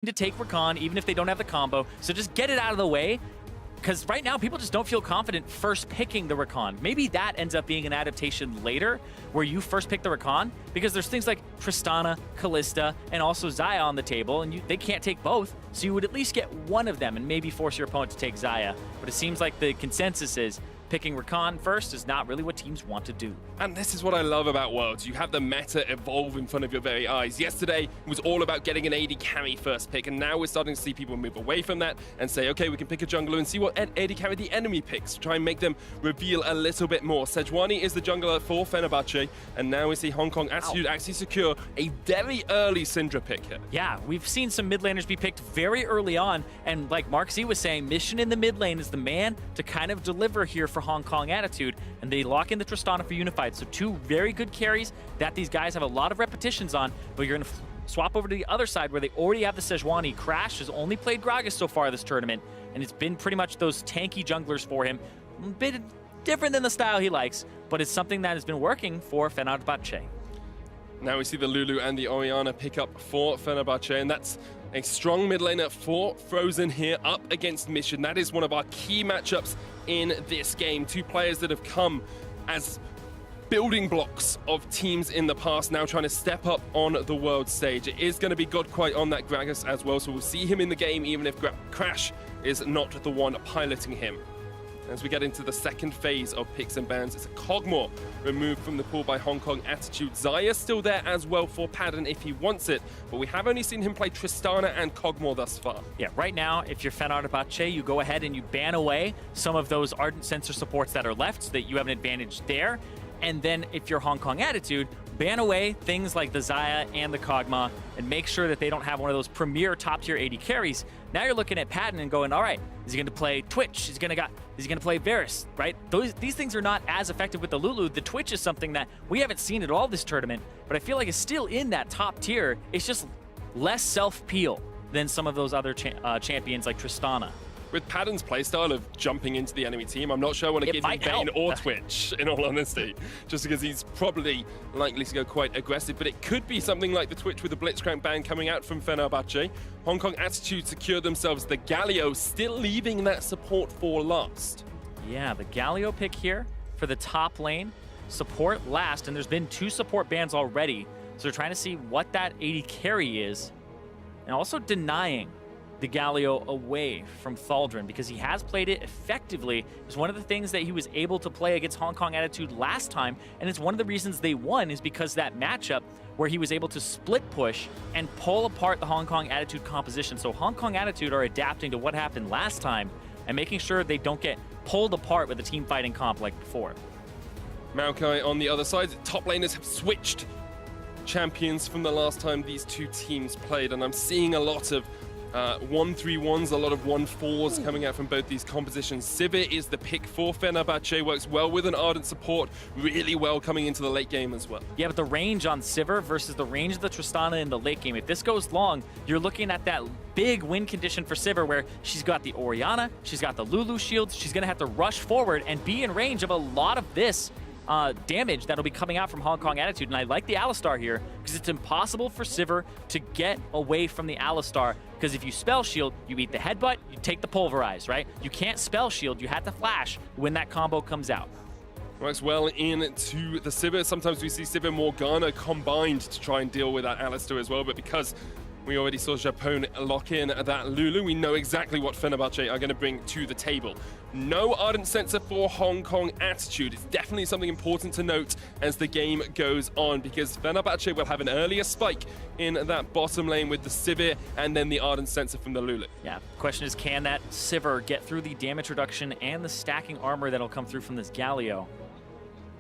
to take Rakan, even if they don't have the combo. So just get it out of the way, because right now people just don't feel confident first picking the Rakan. Maybe that ends up being an adaptation later, where you first pick the Rakan, because there's things like Tristana, Kalista, and also Xayah on the table, and they can't take both, so you would at least get one of them and maybe force your opponent to take Xayah. But it seems like the consensus is picking Rakan first is not really what teams want to do. And this is what I love about Worlds. You have the meta evolve in front of your very eyes. Yesterday, it was all about getting an AD carry first pick, and now we're starting to see people move away from that and say, okay, we can pick a jungler and see what AD carry the enemy picks, try and make them reveal a little bit more. Sejuani is the jungler for Fenerbahçe, and now we see Hong Kong Attitude actually secure a very early Syndra pick here. Yeah, we've seen some mid laners be picked very early on, and like Mark Z was saying, Mission in the mid lane is the man to kind of deliver here for Hong Kong Attitude, and they lock in the Tristana for Unified. So two very good carries that these guys have a lot of repetitions on, but you're going to swap over to the other side where they already have the Sejuani. Crash has only played Gragas so far this tournament, and it's been pretty much those tanky junglers for him. A bit different than the style he likes, but it's something that has been working for Fenerbahçe. Now we see the Lulu and the Orianna pick up for Fenerbahçe, and that's a strong mid laner for Frozen here up against Mission. That is one of our key matchups in this game. Two players that have come as building blocks of teams in the past, now trying to step up on the world stage. It is going to be Godquite on that Gragas as well, so we'll see him in the game even if Crash is not the one piloting him. As we get into the second phase of picks and bans, it's a Kog'Maw removed from the pool by Hong Kong Attitude. Xayah still there as well for Padden if he wants it, but we have only seen him play Tristana and Kog'Maw thus far. Yeah, right now, if you're Fenerbahçe, you go ahead and you ban away some of those Ardent Sensor supports that are left so that you have an advantage there. And then if you're Hong Kong Attitude, ban away things like the Xayah and the Kog'Maw and make sure that they don't have one of those premier top-tier AD carries. Now you're looking at Padden and going, all right, is he going to play Twitch? Is he going to play Varus, right? These things are not as effective with the Lulu. The Twitch is something that we haven't seen at all this tournament, but I feel like it's still in that top tier. It's just less self-peel than some of those other champions like Tristana. With Padden's playstyle of jumping into the enemy team, I'm not sure I want to give him Bane or Twitch, in all honesty, just because he's probably likely to go quite aggressive, but it could be something like the Twitch with the Blitzcrank ban coming out from Fenerbahçe. Hong Kong Attitude secure themselves the Galio, still leaving that support for last. Yeah, the Galio pick here for the top lane, support last, and there's been 2 support bans already, so they're trying to see what that AD carry is, and also denying the Galio away from Thaldrun because he has played it effectively. It's one of the things that he was able to play against Hong Kong Attitude last time, and it's one of the reasons they won is because that matchup where he was able to split push and pull apart the Hong Kong Attitude composition. So Hong Kong Attitude are adapting to what happened last time and making sure they don't get pulled apart with a team fighting comp like before. Maokai on the other side. Top laners have switched champions from the last time these two teams played, and I'm seeing a lot of 1-3-1s, a lot of 1-4s coming out from both these compositions. Sivir is the pick for Fenerbahçe, works well with an Ardent support, really well coming into the late game as well. Yeah, but the range on Sivir versus the range of the Tristana in the late game, if this goes long, you're looking at that big win condition for Sivir where she's got the Orianna, she's got the Lulu shields, she's going to have to rush forward and be in range of a lot of this damage that'll be coming out from Hong Kong Attitude. And I like the Alistar here because it's impossible for Sivir to get away from the Alistar, because if you spell shield, you eat the headbutt, you take the pulverize, right? You can't spell shield, you have to flash when that combo comes out. Works well into the Sivir. Sometimes we see Sivir Morgana combined to try and deal with that Alistar as well, but because we already saw Japone lock in that Lulu, we know exactly what Fenerbahçe are going to bring to the table. No Ardent Sensor for Hong Kong Attitude. It's definitely something important to note as the game goes on, because Fenerbahçe will have an earlier spike in that bottom lane with the Sivir and then the Ardent Sensor from the Lulu. Yeah, question is, can that Sivir get through the damage reduction and the stacking armor that'll come through from this Galio?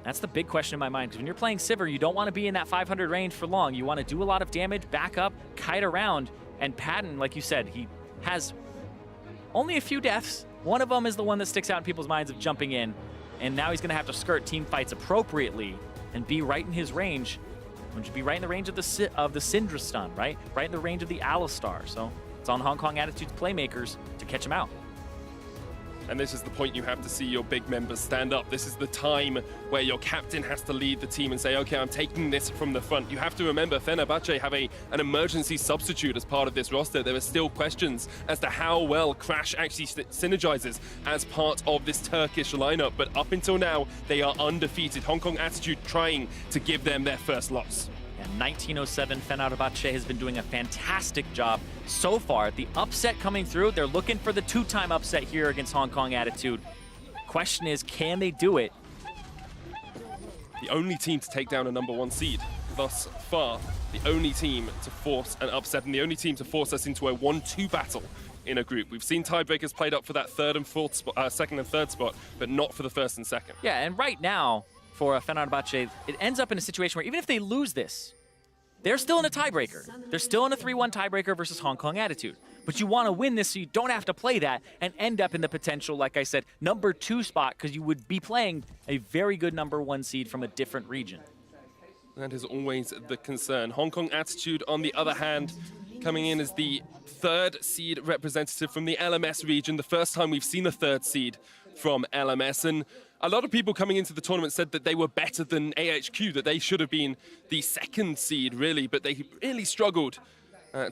That's the big question in my mind, because when you're playing Sivir, you don't want to be in that 500 range for long. You want to do a lot of damage, back up, kite around, and Padden, like you said, he has only a few deaths. One of them is the one that sticks out in people's minds of jumping in, and now he's going to have to skirt team fights appropriately and be right in his range, which would be right in the range of the Syndra stun, right? Right in the range of the Alistar. So it's on Hong Kong Attitude's playmakers to catch him out. And this is the point you have to see your big members stand up. This is the time where your captain has to lead the team and say, okay, I'm taking this from the front. You have to remember, Fenerbahçe have an emergency substitute as part of this roster. There are still questions as to how well Crash actually synergizes as part of this Turkish lineup. But up until now, they are undefeated. Hong Kong Attitude trying to give them their first loss. Yeah, 1907, Fenerbahçe has been doing a fantastic job so far. The upset coming through, they're looking for the two-time upset here against Hong Kong Attitude. Question is, can they do it? The only team to take down a #1 seed thus far, the only team to force an upset, and the only team to force us into a 1-2 battle in a group. We've seen tiebreakers played up for that second and third spot, but not for the first and second. Yeah, and right now, for Fenerbahçe, it ends up in a situation where even if they lose this, they're still in a tiebreaker. They're still in a 3-1 tiebreaker versus Hong Kong Attitude. But you want to win this so you don't have to play that and end up in the potential, like I said, #2 spot, because you would be playing a very good #1 seed from a different region. That is always the concern. Hong Kong Attitude, on the other hand, coming in as the 3rd seed representative from the LMS region. The first time we've seen a 3rd seed from LMS. And a lot of people coming into the tournament said that they were better than AHQ, that they should have been the 2nd seed, really, but they really struggled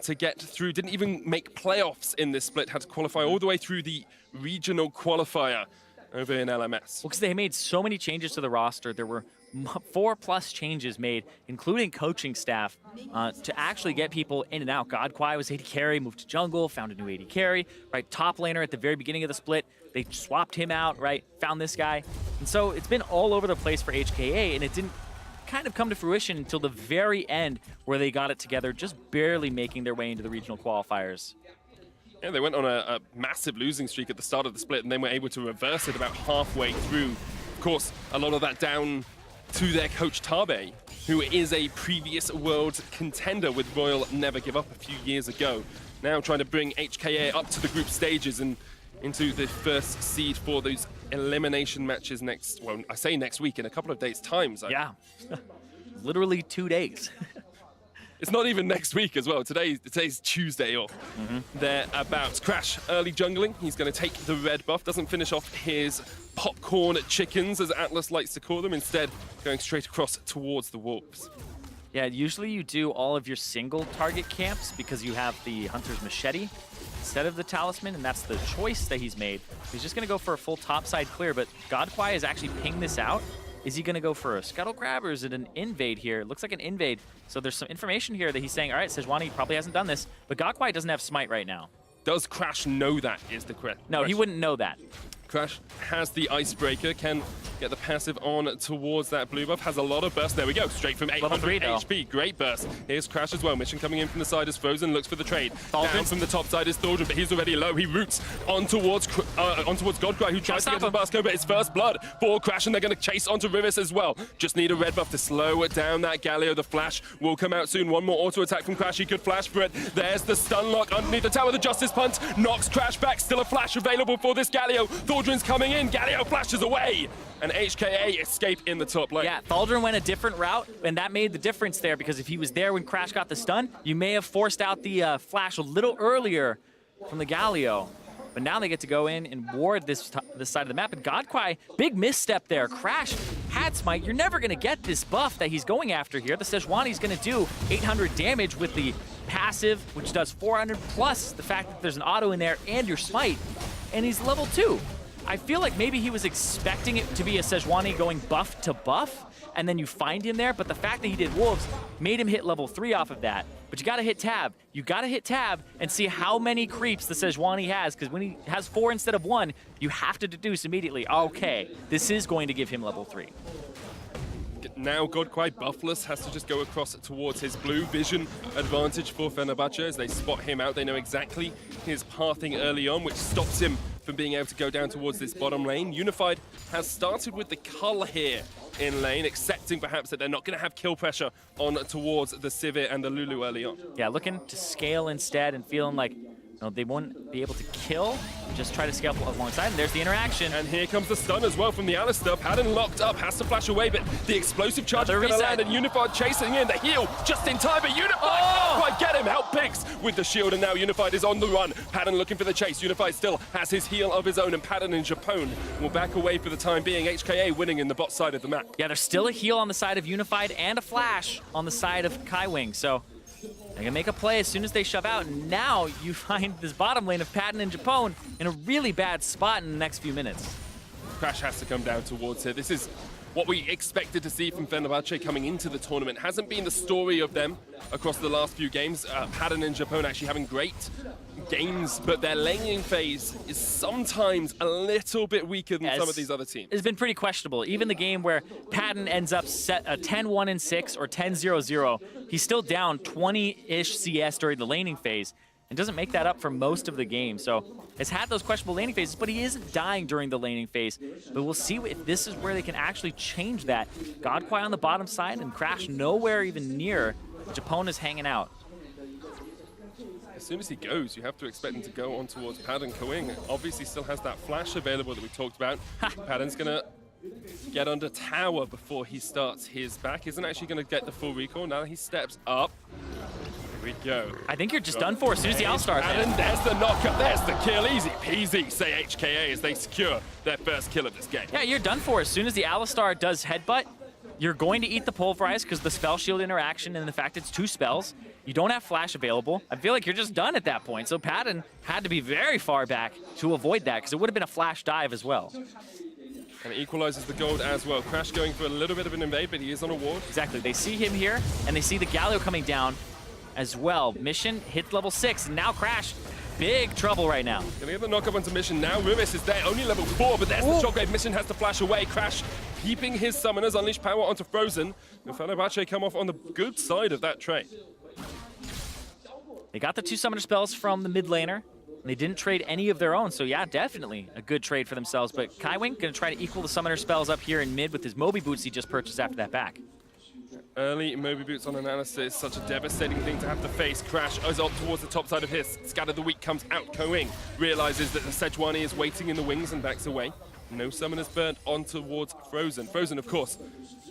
to get through. Didn't even make playoffs in this split, had to qualify all the way through the regional qualifier over in LMS. Well, because they made so many changes to the roster. There were 4+ changes made, including coaching staff, to actually get people in and out. Godquai was AD carry, moved to jungle, found a new AD carry, right? Top laner at the very beginning of the split. They swapped him out, right? Found this guy. And so it's been all over the place for HKA, and it didn't kind of come to fruition until the very end where they got it together, just barely making their way into the regional qualifiers. Yeah, they went on a massive losing streak at the start of the split and then were able to reverse it about halfway through. Of course, a lot of that down to their coach Tabe, who is a previous world contender with Royal Never Give Up a few years ago. Now trying to bring HKA up to the group stages and into the first seed for those elimination matches next, well, I say next week, in a couple of days' time. So. Yeah, literally 2 days. It's not even next week as well. Today's Tuesday off. They're about Crash early jungling. He's going to take the red buff. Doesn't finish off his popcorn chickens, as Atlas likes to call them. Instead, going straight across towards the wolves. Yeah, usually you do all of your single target camps because you have the Hunter's Machete instead of the Talisman, and that's the choice that he's made. He's just going to go for a full topside clear, but Godquai has actually pinged this out. Is he going to go for a Scuttle Grab, or is it an invade here? It looks like an invade. So there's some information here that he's saying, all right, Sejuani probably hasn't done this, but Godquai doesn't have Smite right now. Does Crash know that is the question? No, he wouldn't know that. Crash has the Icebreaker, can get the passive on towards that blue buff, has a lot of burst. There we go, straight from 800 HP, great burst. Here's Crash as well, mission coming in from the side is Frozen, looks for the trade. Down from the top side is Thaldren, but he's already low. He roots on towards Godquai, who tries to get to the Basco, but it's first blood for Crash, and they're going to chase onto Rivis as well. Just need a red buff to slow it down that Galio. The flash will come out soon. One more auto attack from Crash, he could flash for it. There's the stun lock underneath the tower, the Justice Punch knocks Crash back, still a flash available for this Galio. Thaldren's coming in, Galio flashes away, and HKA escape in the top lane. Yeah, Thaldren went a different route, and that made the difference there, because if he was there when Crash got the stun, you may have forced out the flash a little earlier from the Galio. But now they get to go in and ward this side of the map, and Godquai, big misstep there. Crash had Smite. You're never going to get this buff that he's going after here. The Sejuani's going to do 800 damage with the passive, which does 400, plus the fact that there's an auto in there and your Smite, and he's level 2. I feel like maybe he was expecting it to be a Sejuani going buff to buff, and then you find him there, but the fact that he did Wolves made him hit level 3 off of that. But you gotta hit tab. You gotta hit tab and see how many creeps the Sejuani has, because when he has 4 instead of 1, you have to deduce immediately, okay, this is going to give him level 3. Now Godquai buffless has to just go across towards his blue. Vision advantage for Fenerbahçe as they spot him out. They know exactly his pathing early on, which stops him from being able to go down towards this bottom lane. Unified has started with the cull here in lane, accepting perhaps that they're not going to have kill pressure on towards the Sivir and the Lulu early on. Yeah, looking to scale instead and feeling like No, they won't be able to kill, just try to scale up alongside, and there's the interaction. And here comes the stun as well from the Alistar. Pattern locked up, has to flash away, but the explosive charge is going to land, and Unified chasing in the heal just in time, but Unified can't quite get him. Outpicks with the shield, and now Unified is on the run. Pattern looking for the chase. Unified still has his heal of his own, and Pattern and Japone will back away for the time being. HKA winning in the bot side of the map. Yeah, there's still a heal on the side of Unified and a flash on the side of Kaiwing, so they're gonna make a play as soon as they shove out, and now you find this bottom lane of Patton and Japone in a really bad spot in the next few minutes. Crash has to come down towards here. This is what we expected to see from Fenerbahçe coming into the tournament. Hasn't been the story of them across the last few games. Patton and Japone actually having great games, but their laning phase is sometimes a little bit weaker than some of these other teams. It's been pretty questionable. Even the game where Patton ends up set 10-1-6 or 10-0-0, he's still down 20-ish CS during the laning phase and doesn't make that up for most of the game. So has had those questionable laning phases, but he isn't dying during the laning phase. But we'll see if this is where they can actually change that. Godquai on the bottom side and Crash nowhere even near. Japone is hanging out. As soon as he goes, you have to expect him to go on towards Patton. Kawing obviously still has that flash available that we talked about. Patton's gonna get under tower before he starts his back. Isn't actually gonna get the full recall. Now he steps up. Here we go. I think you're just done for as soon as the All-Star. And there's the knockup, there's the kill. Easy peasy, say HKA, as they secure their first kill of this game. Yeah, you're done for. As soon as the Alistar does headbutt, you're going to eat the pulverize because the spell shield interaction and the fact it's 2 spells. You don't have flash available. I feel like you're just done at that point. So Patton had to be very far back to avoid that because it would have been a flash dive as well. And it equalizes the gold as well. Crash going for a little bit of an invade, but he is on a ward. Exactly. They see him here, and they see the Galio coming down as well. Mission hit level 6, and now Crash, big trouble right now. Gonna get the knockup onto Mission now. Rumis is there, only level 4, but there's the shockwave. Mission has to flash away. Crash keeping his summoners, unleash power onto Frozen. And Fenerbahçe come off on the good side of that trade. They got the 2 summoner spells from the mid laner, and they didn't trade any of their own, so yeah, definitely a good trade for themselves. But Kaiwing gonna try to equal the summoner spells up here in mid with his Moby boots he just purchased after that back. Early Moby boots on analysis, such a devastating thing to have to face. Crash is up towards the top side of his. Scatter the Weak comes out. Kaiwing realizes that the Sejuani is waiting in the wings and backs away. No summoners burnt on towards Frozen. Frozen, of course,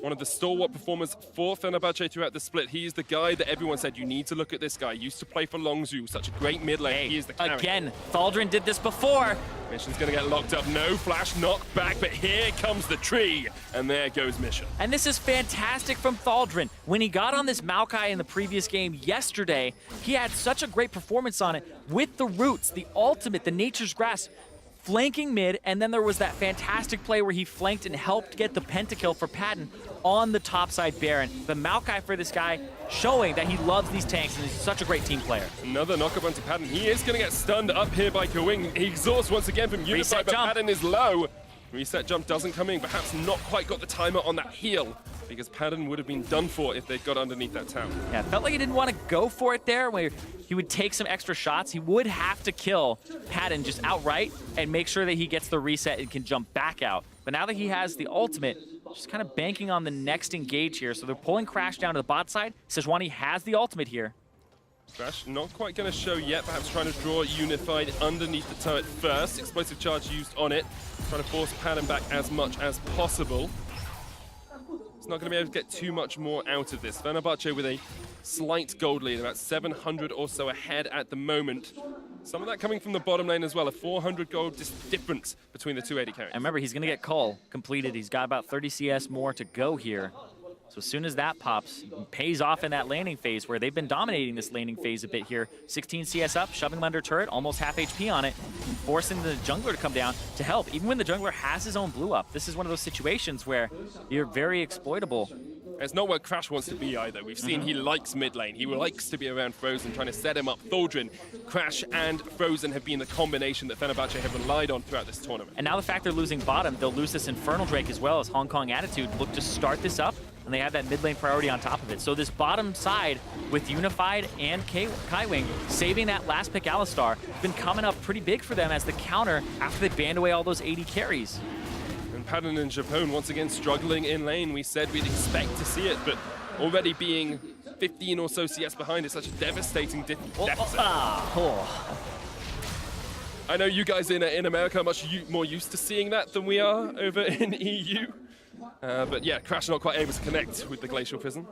one of the stalwart performers for Fenerbahçe throughout the split. He is the guy that everyone said, you need to look at this guy. Used to play for Longzhu, such a great mid lane. Hey, he is the carry. Again, Thaldrin did this before. Mission's gonna get locked up. No flash knock back, but here comes the tree. And there goes Mission. And this is fantastic from Thaldrin. When he got on this Maokai in the previous game yesterday, he had such a great performance on it with the roots, the ultimate, the Nature's Grass, flanking mid, and then there was that fantastic play where he flanked and helped get the pentakill for Patton on the topside Baron. The Maokai for this guy showing that he loves these tanks and he's such a great team player. Another knockup onto Patton. He is going to get stunned up here by Kawing. He exhausts once again from Unified, but Patton is low. Reset jump doesn't come in, perhaps not quite got the timer on that heal, because Patton would have been done for if they'd got underneath that tower. Yeah, it felt like he didn't want to go for it there, where he would take some extra shots. He would have to kill Patton just outright and make sure that he gets the reset and can jump back out. But now that he has the ultimate, just kind of banking on the next engage here. So they're pulling Crash down to the bot side. Sejuani has the ultimate here. Crash not quite going to show yet, perhaps trying to draw Unified underneath the turret first. Explosive charge used on it, trying to force Patton back as much as possible. It's not going to be able to get too much more out of this. Fenerbahçe with a slight gold lead, about 700 or so ahead at the moment. Some of that coming from the bottom lane as well, a 400 gold difference between the two AD carries. And remember, he's going to get Cull completed. He's got about 30 CS more to go here. So as soon as that pops, it pays off in that laning phase where they've been dominating this laning phase a bit here. 16 CS up, shoving him under turret, almost half HP on it, forcing the jungler to come down to help. Even when the jungler has his own blue up, this is one of those situations where you're very exploitable. It's not where Crash wants to be either. We've seen he likes mid lane. He likes to be around Frozen, trying to set him up. Thaldrin, Crash, and Frozen have been the combination that Fenerbahçe have relied on throughout this tournament. And now the fact they're losing bottom, they'll lose this Infernal Drake as well as Hong Kong Attitude look to start this up, and they have that mid lane priority on top of it. So this bottom side with Unified and Kaiwing saving that last pick Alistar has been coming up pretty big for them as the counter after they banned away all those AD carries. And Patton and Japone once again struggling in lane. We said we'd expect to see it, but already being 15 or so CS behind is such a devastating deficit. I know you guys in America are much more used to seeing that than we are over in EU. But yeah, Crash not quite able to connect with the Glacial Prison.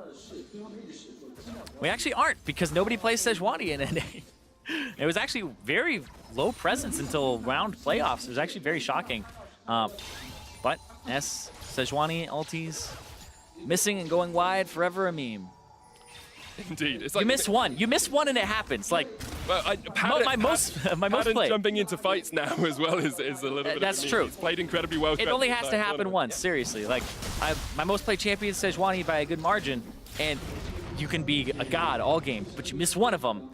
We actually aren't, because nobody plays Sejuani in NA. It was actually very low presence until round playoffs. It was actually very shocking. But Sejuani ultis missing and going wide, forever a meme. Indeed. It's like you miss one. You miss one and it happens. Like, well, my most play. Jumping into fights now as well is a little bit That's of a true. He's played incredibly well. It only has to happen once, seriously. Like, my most played champion is Sejuani by a good margin, and you can be a god all game, but you miss one of them,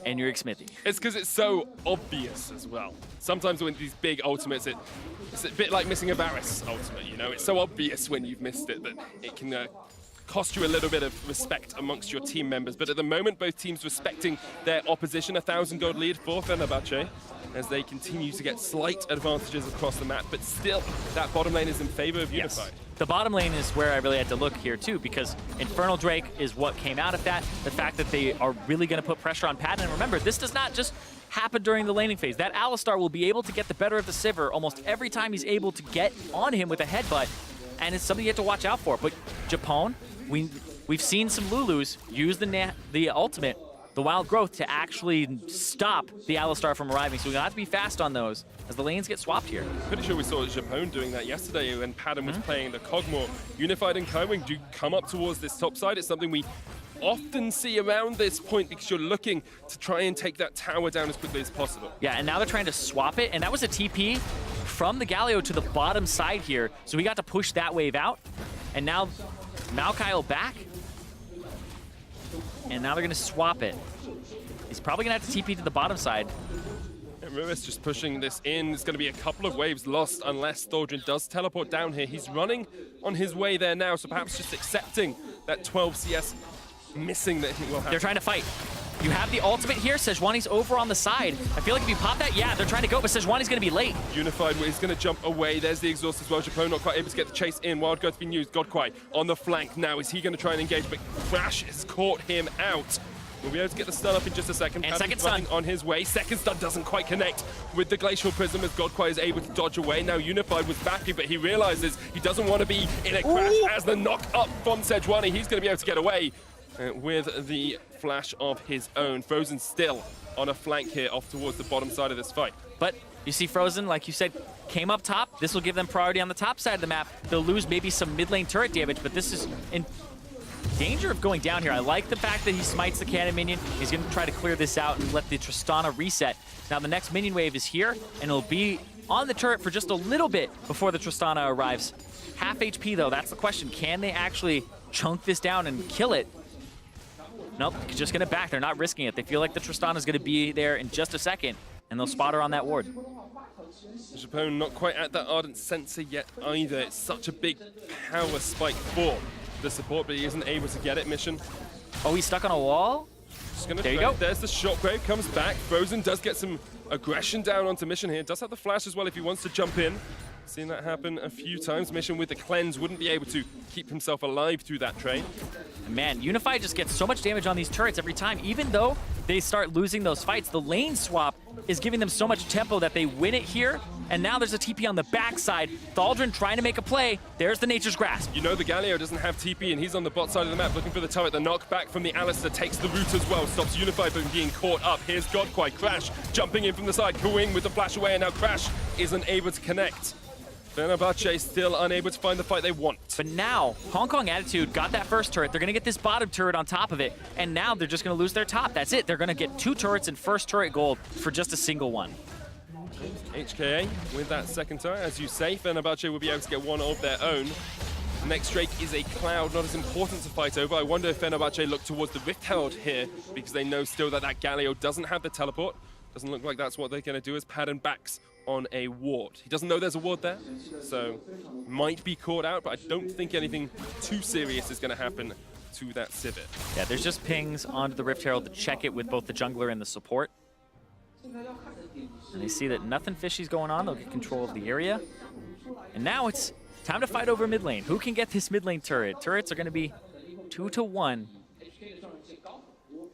and you're Xmithy. It's because it's so obvious as well. Sometimes when these big ultimates, it's a bit like missing a Varus ultimate, you know? It's so obvious when you've missed it that it can cost you a little bit of respect amongst your team members. But at the moment, both teams respecting their opposition. 1,000 gold lead for Fenerbahçe as they continue to get slight advantages across the map. But still, that bottom lane is in favor of Unified. Yes. The bottom lane is where I really had to look here too, because Infernal Drake is what came out of that. The fact that they are really going to put pressure on Patton. And remember, this does not just happen during the laning phase. That Alistar will be able to get the better of the Sivir almost every time he's able to get on him with a headbutt. And it's something you have to watch out for. But Japone, we've seen some Lulus use the ultimate, the Wild Growth, to actually stop the Alistar from arriving. So we have to be fast on those as the lanes get swapped here. Pretty sure we saw Japone doing that yesterday when Padden was playing the Kog'Maw. Unified and Kaiwing do come up towards this top side. It's something we often see around this point because you're looking to try and take that tower down as quickly as possible. Yeah, and now they're trying to swap it, and that was a TP from the Galio to the bottom side here. So we got to push that wave out, and now Kyle back. And now they're going to swap it. He's probably going to have to TP to the bottom side. And Ruiz just pushing this in. There's going to be a couple of waves lost unless Thorgrin does teleport down here. He's running on his way there now, so perhaps just accepting that 12 CS missing that he will have. They're trying to fight. You have the ultimate here. Sejuani's over on the side. I feel like if you pop that, yeah, they're trying to go, but Sejuani's going to be late. Unified is going to jump away. There's the exhaust as well. Japone not quite able to get the chase in. Wild Growth being used. Godquai on the flank now. Is he going to try and engage? But Crash has caught him out. We'll be able to get the stun up in just a second. And second stun on his way. Second stun doesn't quite connect with the Glacial Prism as Godquai is able to dodge away. Now Unified was backing, but he realizes he doesn't want to be in a crash. As the knock up from Sejuani, he's going to be able to get away with the flash of his own. Frozen still on a flank here off towards the bottom side of this fight. But you see Frozen, like you said, came up top. This will give them priority on the top side of the map. They'll lose maybe some mid lane turret damage, but this is in danger of going down here. I like the fact that he smites the cannon minion. He's going to try to clear this out and let the Tristana reset. Now the next minion wave is here, and it'll be on the turret for just a little bit before the Tristana arrives. Half HP though, that's the question. Can they actually chunk this down and kill it? Nope, just gonna back. They're not risking it. They feel like the Tristana's gonna be there in just a second, and they'll spot her on that ward. Japone not quite at that Ardent Sensor yet either. It's such a big power spike for the support, but he isn't able to get it. Mission. Oh, he's stuck on a wall? Just gonna there you go. There's the Shockwave, comes back. Frozen does get some aggression down onto Mission here. Does have the flash as well if he wants to jump in. Seen that happen a few times. Mission with the cleanse wouldn't be able to keep himself alive through that trade. Man, Unified just gets so much damage on these turrets every time. Even though they start losing those fights, the lane swap is giving them so much tempo that they win it here. And now there's a TP on the backside. Thaldrin trying to make a play. There's the Nature's Grasp. You know the Galio doesn't have TP, and he's on the bot side of the map looking for the turret. The knockback from the Alistar takes the root as well. Stops Unified from being caught up. Here's Godquai. Crash jumping in from the side. Kuing with the flash away, and now Crash isn't able to connect. Fenerbahçe still unable to find the fight they want. But now, Hong Kong Attitude got that first turret. They're going to get this bottom turret on top of it. And now they're just going to lose their top. That's it. They're going to get 2 turrets and first turret gold for just a single one. HKA with that second turret. As you say, Fenerbahçe will be able to get one of their own. The next Drake is a Cloud, not as important to fight over. I wonder if Fenerbahçe look towards the Rift Herald here because they know still that Galio doesn't have the teleport. Doesn't look like that's what they're going to do as Padden backs on a ward. He doesn't know there's a ward there, so might be caught out, but I don't think anything too serious is going to happen to that Civet. Yeah, there's just pings onto the Rift Herald to check it with both the jungler and the support. And they see that nothing fishy's going on. They'll get control of the area. And now it's time to fight over mid lane. Who can get this mid lane turret? Turrets are going to be 2-to-1.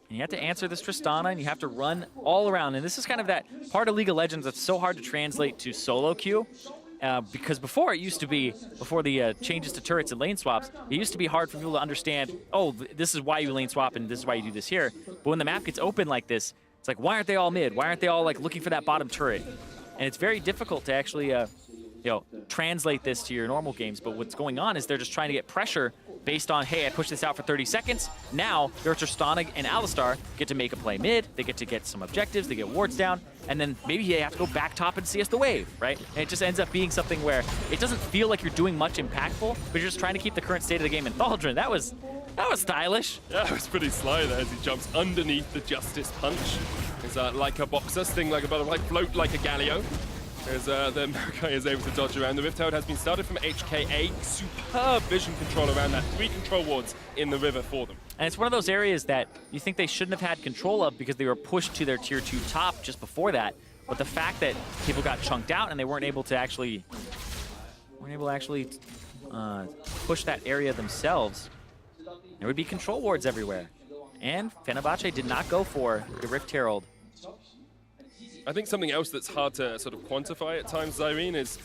And you have to answer this Tristana, and you have to run all around. And this is kind of that part of League of Legends that's so hard to translate to solo queue. Because before it used to be, before the changes to turrets and lane swaps, it used to be hard for people to understand, oh, this is why you lane swap and this is why you do this here. But when the map gets open like this, it's like, why aren't they all mid? Why aren't they all like looking for that bottom turret? And it's very difficult to actually translate this to your normal games. But what's going on is they're just trying to get pressure based on, hey, I pushed this out for 30 seconds. Now, your Tristana and Alistar get to make a play mid. They get some objectives. They get wards down. And then maybe they have to go back top and CS the wave, right? And it just ends up being something where it doesn't feel like you're doing much impactful, but you're just trying to keep the current state of the game in Thaldron. That was stylish. Yeah, it was pretty sly there as he jumps underneath the Justice Punch. It's like a boxer, sting like a butterfly, float like a Galio. As the Maokai is able to dodge around. The Rift Herald has been started from HKA. Superb vision control around that. 3 control wards in the river for them. And it's one of those areas that you think they shouldn't have had control of because they were pushed to their tier 2 top just before that. But the fact that people got chunked out and they weren't able to actually push that area themselves, there would be control wards everywhere. And Fenerbahçe did not go for the Rift Herald. I think something else that's hard to sort of quantify at times, Zyrene, is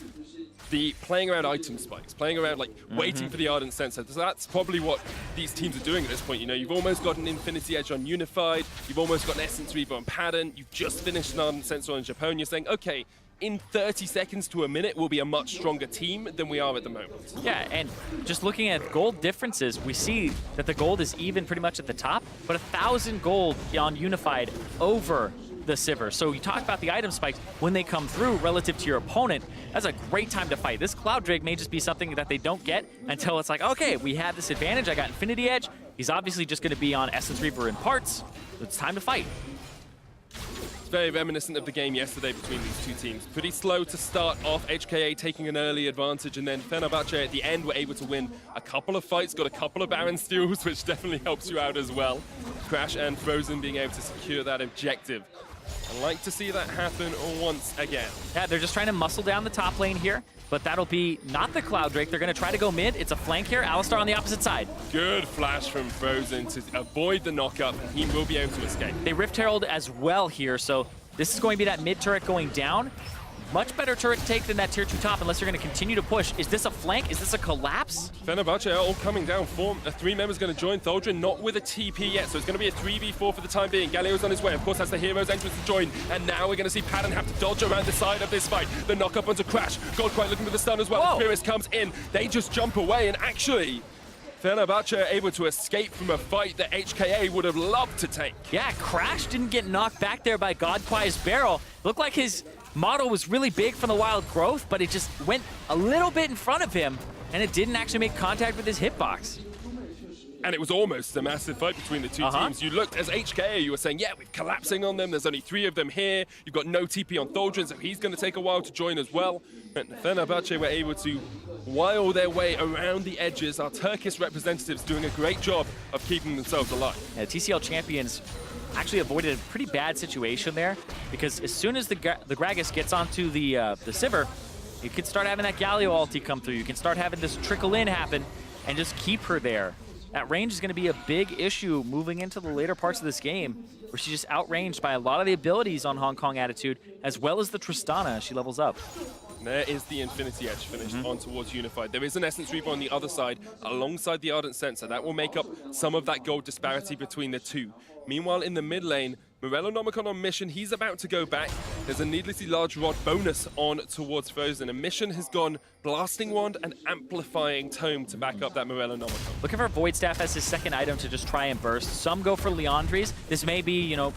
the playing around item spikes, playing around like waiting for the Ardent Sensor. So that's probably what these teams are doing at this point. You know, you've almost got an Infinity Edge on Unified, you've almost got an Essence Reaver on Pattern, you've just finished an Ardent Sensor on Japón. You're saying, okay, in 30 seconds to a minute, we'll be a much stronger team than we are at the moment. Yeah, and just looking at gold differences, we see that the gold is even pretty much at the top, but 1,000 gold on Unified over the Sivir. So you talk about the item spikes when they come through relative to your opponent. That's a great time to fight. This Cloud Drake may just be something that they don't get until it's like, okay, we have this advantage. I got Infinity Edge. He's obviously just going to be on Essence Reaver in parts. It's time to fight. It's very reminiscent of the game yesterday between these two teams. Pretty slow to start off, HKA taking an early advantage, and then Fenerbahçe at the end were able to win a couple of fights, got a couple of Baron steals, which definitely helps you out as well. Crash and Frozen being able to secure that objective. I'd like to see that happen once again. Yeah, they're just trying to muscle down the top lane here, but that'll be not the Cloud Drake. They're going to try to go mid. It's a flank here. Alistar on the opposite side. Good flash from Frozen to avoid the knockup, and he will be able to escape. They Rift Herald as well here, so this is going to be that mid turret going down. Much better turret to take than that tier 2 top unless you're going to continue to push. Is this a flank? Is this a collapse? Fenerbahçe are all coming down. 3 members going to join Thaldron, not with a TP yet, so it's going to be a 3v4 for the time being. Galio's on his way. Of course, that's the Heroes entrance to join, and now we're going to see Pattern have to dodge around the side of this fight. The knock-up onto Crash. Godquite looking for the stun as well. Pyrrhus comes in. They just jump away, and actually, Fenerbahçe are able to escape from a fight that HKA would have loved to take. Yeah, Crash didn't get knocked back there by Godquite's barrel. Looked like his model was really big from the wild growth, but it just went a little bit in front of him, and it didn't actually make contact with his hitbox. And it was almost a massive fight between the two teams. You looked, as HKA, you were saying, yeah, we're collapsing on them. There's only 3 of them here. You've got no TP on Thaldron, so he's going to take a while to join as well. And Fenerbahçe were able to wile their way around the edges. Our Turkish representatives doing a great job of keeping themselves alive. Yeah, TCL champions actually avoided a pretty bad situation there, because as soon as the Gragas gets onto the Sivir, you can start having that Galio ulti come through. You can start having this trickle in happen and just keep her there. That range is going to be a big issue moving into the later parts of this game, where she's just outranged by a lot of the abilities on Hong Kong Attitude, as well as the Tristana as she levels up. There is the Infinity Edge finished on towards Unified. There is an Essence Reaver on the other side, alongside the Ardent Sensor. That will make up some of that gold disparity between the two. Meanwhile, in the mid lane, Morellonomicon on Mission, he's about to go back. There's a needlessly large rod bonus on towards Frozen, and Mission has gone Blasting Wand and Amplifying Tome to back up that Morellonomicon. Looking for Void Staff as his second item to just try and burst. Some go for Liandry's. This may be, you know,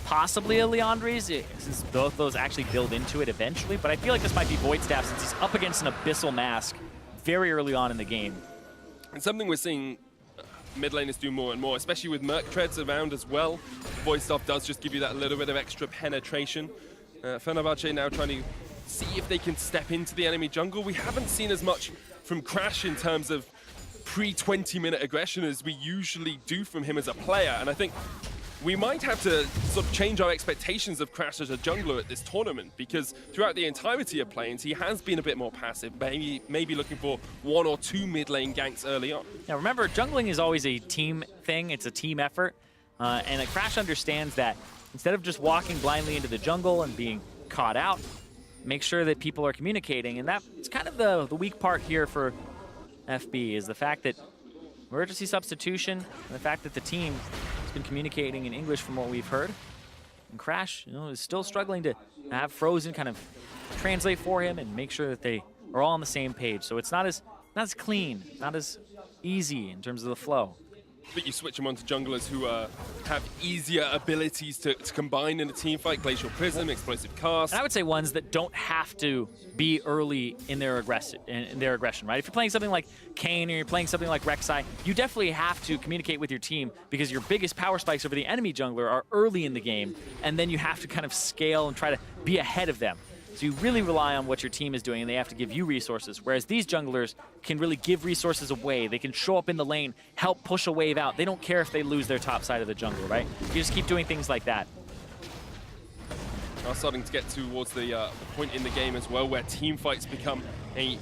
possibly a Liandry's, since both those actually build into it eventually, but I feel like this might be Void Staff since he's up against an Abyssal Mask very early on in the game. And something we're seeing mid laners do more and more, especially with Merc Treads around as well. Void Staff does just give you that little bit of extra penetration. Fenerbahçe now trying to see if they can step into the enemy jungle. We haven't seen as much from Crash in terms of pre-20-minute aggression as we usually do from him as a player, and I think we might have to sort of change our expectations of Crash as a jungler at this tournament, because throughout the entirety of Plains, he has been a bit more passive, maybe looking for 1 or 2 mid lane ganks early on. Now remember, jungling is always a team thing. It's a team effort. And Crash understands that instead of just walking blindly into the jungle and being caught out, make sure that people are communicating. And that's kind of the weak part here for FB, is the fact that emergency substitution and the fact that the team has been communicating in English from what we've heard. And Crash, is still struggling to have Frozen kind of translate for him and make sure that they are all on the same page. So it's not as clean, not as easy in terms of the flow. But you switch them onto junglers who have easier abilities to combine in a team fight. Glacial Prism, Explosive Cast. And I would say ones that don't have to be early in their aggression, right? If you're playing something like Kayn or you're playing something like Rek'Sai, you definitely have to communicate with your team because your biggest power spikes over the enemy jungler are early in the game, and then you have to kind of scale and try to be ahead of them. So you really rely on what your team is doing, and they have to give you resources, whereas these junglers can really give resources away. They can show up in the lane, help push a wave out. They don't care if they lose their top side of the jungle, right? You just keep doing things like that. Now starting to get towards the point in the game as well where team fights become a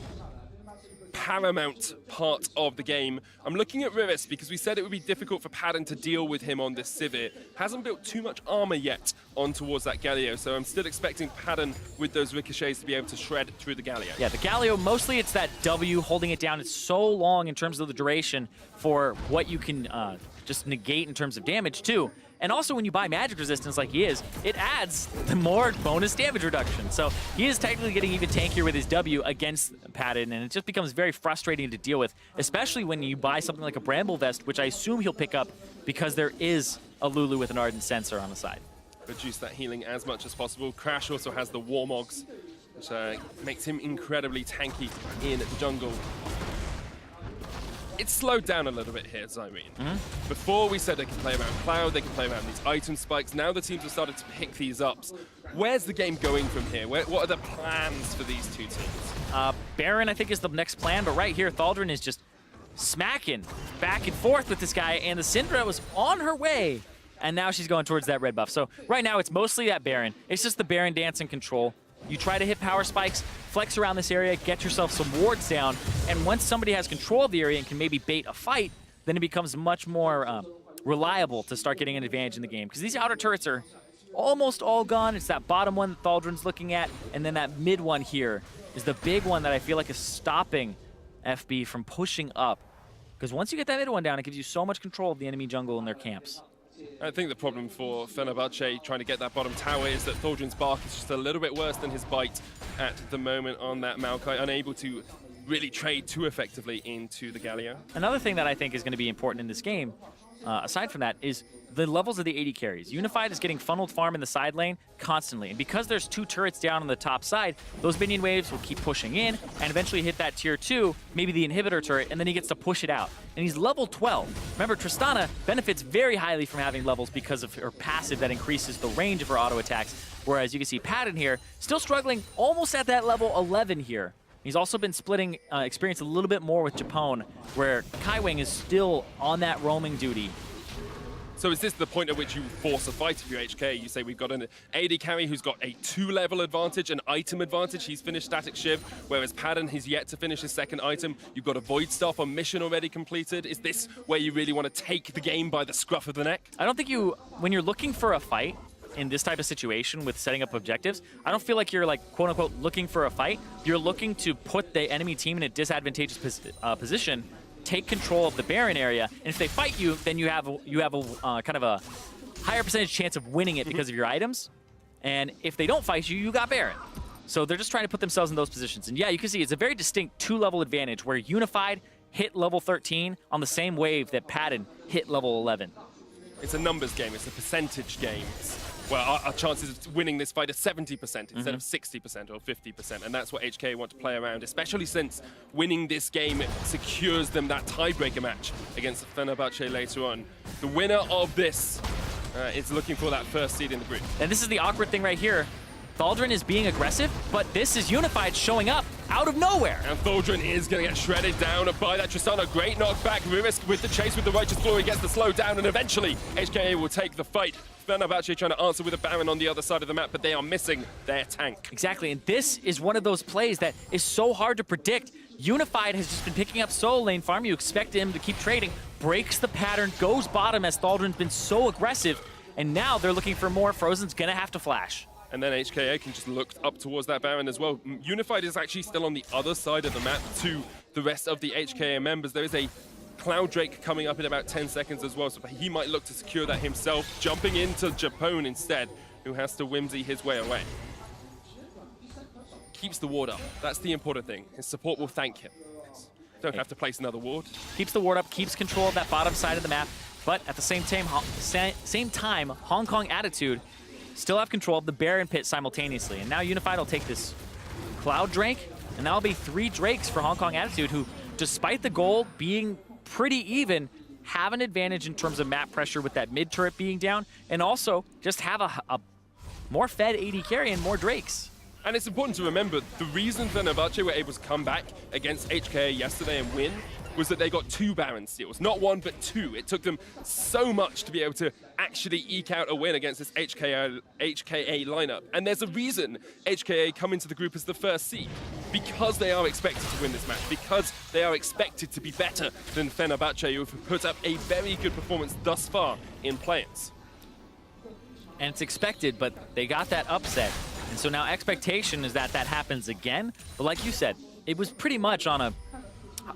paramount part of the game. I'm looking at Riris because we said it would be difficult for Padden to deal with him on this Sivir. Hasn't built too much armor yet on towards that Galio, so I'm still expecting Padden with those ricochets to be able to shred through the Galio. Yeah, the Galio, mostly it's that W holding it down. It's so long in terms of the duration for what you can just negate in terms of damage too. And also when you buy magic resistance like he is, it adds the more bonus damage reduction. So he is technically getting even tankier with his W against Padden, and it just becomes very frustrating to deal with, especially when you buy something like a Bramble Vest, which I assume he'll pick up because there is a Lulu with an Ardent Sensor on the side. Reduce that healing as much as possible. Crash also has the Warmogs, which makes him incredibly tanky in the jungle. It's slowed down a little bit here, Zyrene. Before we said they could play around Cloud, they could play around these item spikes. Now the teams have started to pick these up. Where's the game going from here? What are the plans for these two teams? Baron, I think, is the next plan, but right here, Thaldrun is just smacking back and forth with this guy, and the Syndra was on her way, and now she's going towards that red buff. So right now, it's mostly that Baron. It's just the Baron dance in control. You try to hit power spikes, flex around this area, get yourself some wards down, and once somebody has control of the area and can maybe bait a fight, then it becomes much more reliable to start getting an advantage in the game. Because these outer turrets are almost all gone. It's that bottom one that Thaldrun's looking at, and then that mid one here is the big one that I feel like is stopping FB from pushing up. Because once you get that mid one down, it gives you so much control of the enemy jungle and their camps. I think the problem for Fenerbahçe trying to get that bottom tower is that Thaldrun's bark is just a little bit worse than his bite at the moment on that Maokai, unable to really trade too effectively into the Galio. Another thing that I think is going to be important in this game, aside from that, is the levels of the AD carries. Unified is getting funneled farm in the side lane constantly, and because there's two turrets down on the top side, those minion waves will keep pushing in and eventually hit that tier 2, maybe the inhibitor turret, and then he gets to push it out. And he's level 12. Remember, Tristana benefits very highly from having levels because of her passive that increases the range of her auto attacks, whereas you can see Padden here still struggling almost at that level 11 here. He's also been splitting experience a little bit more with Japone, where Kaiwing is still on that roaming duty. So is this the point at which you force a fight if you're HK? You say we've got an AD carry who's got a 2-level advantage, an item advantage. He's finished Static Shiv, whereas Padden has yet to finish his second item. You've got a Void Staff on mission already completed. Is this where you really want to take the game by the scruff of the neck? I don't think when you're looking for a fight in this type of situation with setting up objectives, I don't feel like you're like quote unquote looking for a fight. You're looking to put the enemy team in a disadvantageous position, take control of the Baron area, and if they fight you, then you have a kind of a higher percentage chance of winning it because of your items. And if they don't fight you, you got Baron. So they're just trying to put themselves in those positions. And yeah, you can see it's a very distinct 2-level advantage where Unified hit level 13 on the same wave that Padden hit level 11. It's a numbers game, it's a percentage game. Well, our chances of winning this fight are 70% instead of 60% or 50%, and that's what HK want to play around, especially since winning this game secures them that tiebreaker match against Fenerbahçe later on. The winner of this is looking for that first seed in the group. And this is the awkward thing right here. Thaldrun is being aggressive, but this is Unified showing up out of nowhere. And Thaldrin is going to get shredded down by that Tristana. Great knockback. Riris with the chase with the Righteous Glory gets the slow down, and eventually HKA will take the fight. Fenerbahçe trying to answer with a Baron on the other side of the map, but they are missing their tank. Exactly, and this is one of those plays that is so hard to predict. Unified has just been picking up solo lane farm. You expect him to keep trading, breaks the pattern, goes bottom as Thaldrin's been so aggressive, and now they're looking for more. Frozen's gonna have to flash. And then HKA can just look up towards that Baron as well. Unified is actually still on the other side of the map to the rest of the HKA members. There is a Cloud Drake coming up in about 10 seconds as well, so he might look to secure that himself, jumping into Japone instead, who has to whimsy his way away. Keeps the ward up. That's the important thing. His support will thank him. Don't have to place another ward. Keeps the ward up, keeps control of that bottom side of the map, but at the same time, Hong Kong Attitude still have control of the Baron pit simultaneously. And now Unified will take this Cloud Drake, and that'll be 3 Drakes for Hong Kong Attitude, who, despite the goal being pretty even, have an advantage in terms of map pressure with that mid turret being down, and also just have a more fed AD carry and more Drakes. And it's important to remember, the reason Fenerbahçe were able to come back against HKA yesterday and win was that they got 2 Baron steals. Not 1, but 2. It took them so much to be able to actually eke out a win against this HKA lineup. And there's a reason HKA come into the group as the first seed. Because they are expected to win this match. Because they are expected to be better than Fenerbahçe, who have put up a very good performance thus far in play-ins. And it's expected, but they got that upset. And so now expectation is that that happens again. But like you said, it was pretty much on a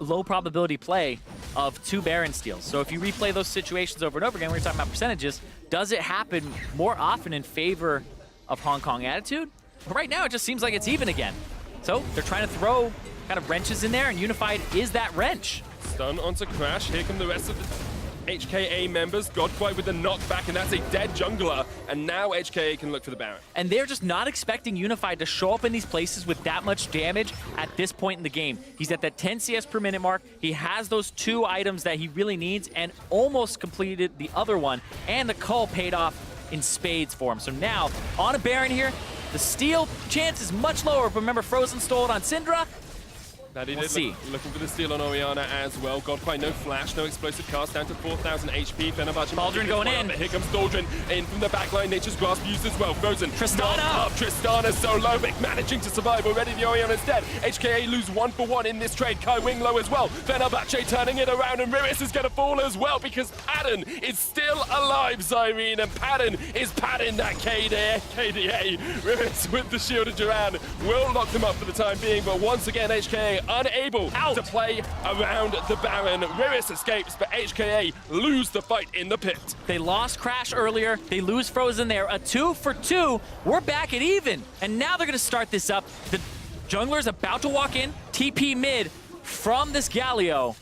low probability play of 2 Baron steals. So if you replay those situations over and over again, we're talking about percentages, does it happen more often in favor of Hong Kong Attitude? But right now it just seems like it's even again. So they're trying to throw kind of wrenches in there, and Unified is that wrench. Stun onto Crash. Here come the rest of the HKA members. Godquite with the knockback, and that's a dead jungler. And now HKA can look for the Baron. And they're just not expecting Unified to show up in these places with that much damage at this point in the game. He's at that 10 CS per minute mark. He has those 2 items that he really needs and almost completed the other one. And the cull paid off in spades for him. So now, on a Baron here, the steal chance is much lower. But remember, Frozen stole it on Syndra. That he We'll did see. Looking for the steal on Orianna as well. Godquite, no flash, no explosive cast, down to 4,000 HP. Fenerbahçe. Thaldrin going in. But here comes Thaldrin in from the backline. Nature's Grasp used as well. Frozen. Tristana. Up. Tristana so low, but managing to survive already. The Orianna's dead. HKA lose 1 for 1 in this trade. Kai Wing low as well. Fenerbahçe turning it around, and Riris is going to fall as well because Padden is still alive, Zyrene, and Padden is padding that KDA. Riris with the shield of Duran will lock them up for the time being, but once again, HKA unable to play around the Baron. Riris escapes, but HKA lose the fight in the pit. They lost Crash earlier. They lose Frozen there. A 2 for 2. We're back at even. And now they're going to start this up. The jungler's about to walk in. TP mid from this Galio.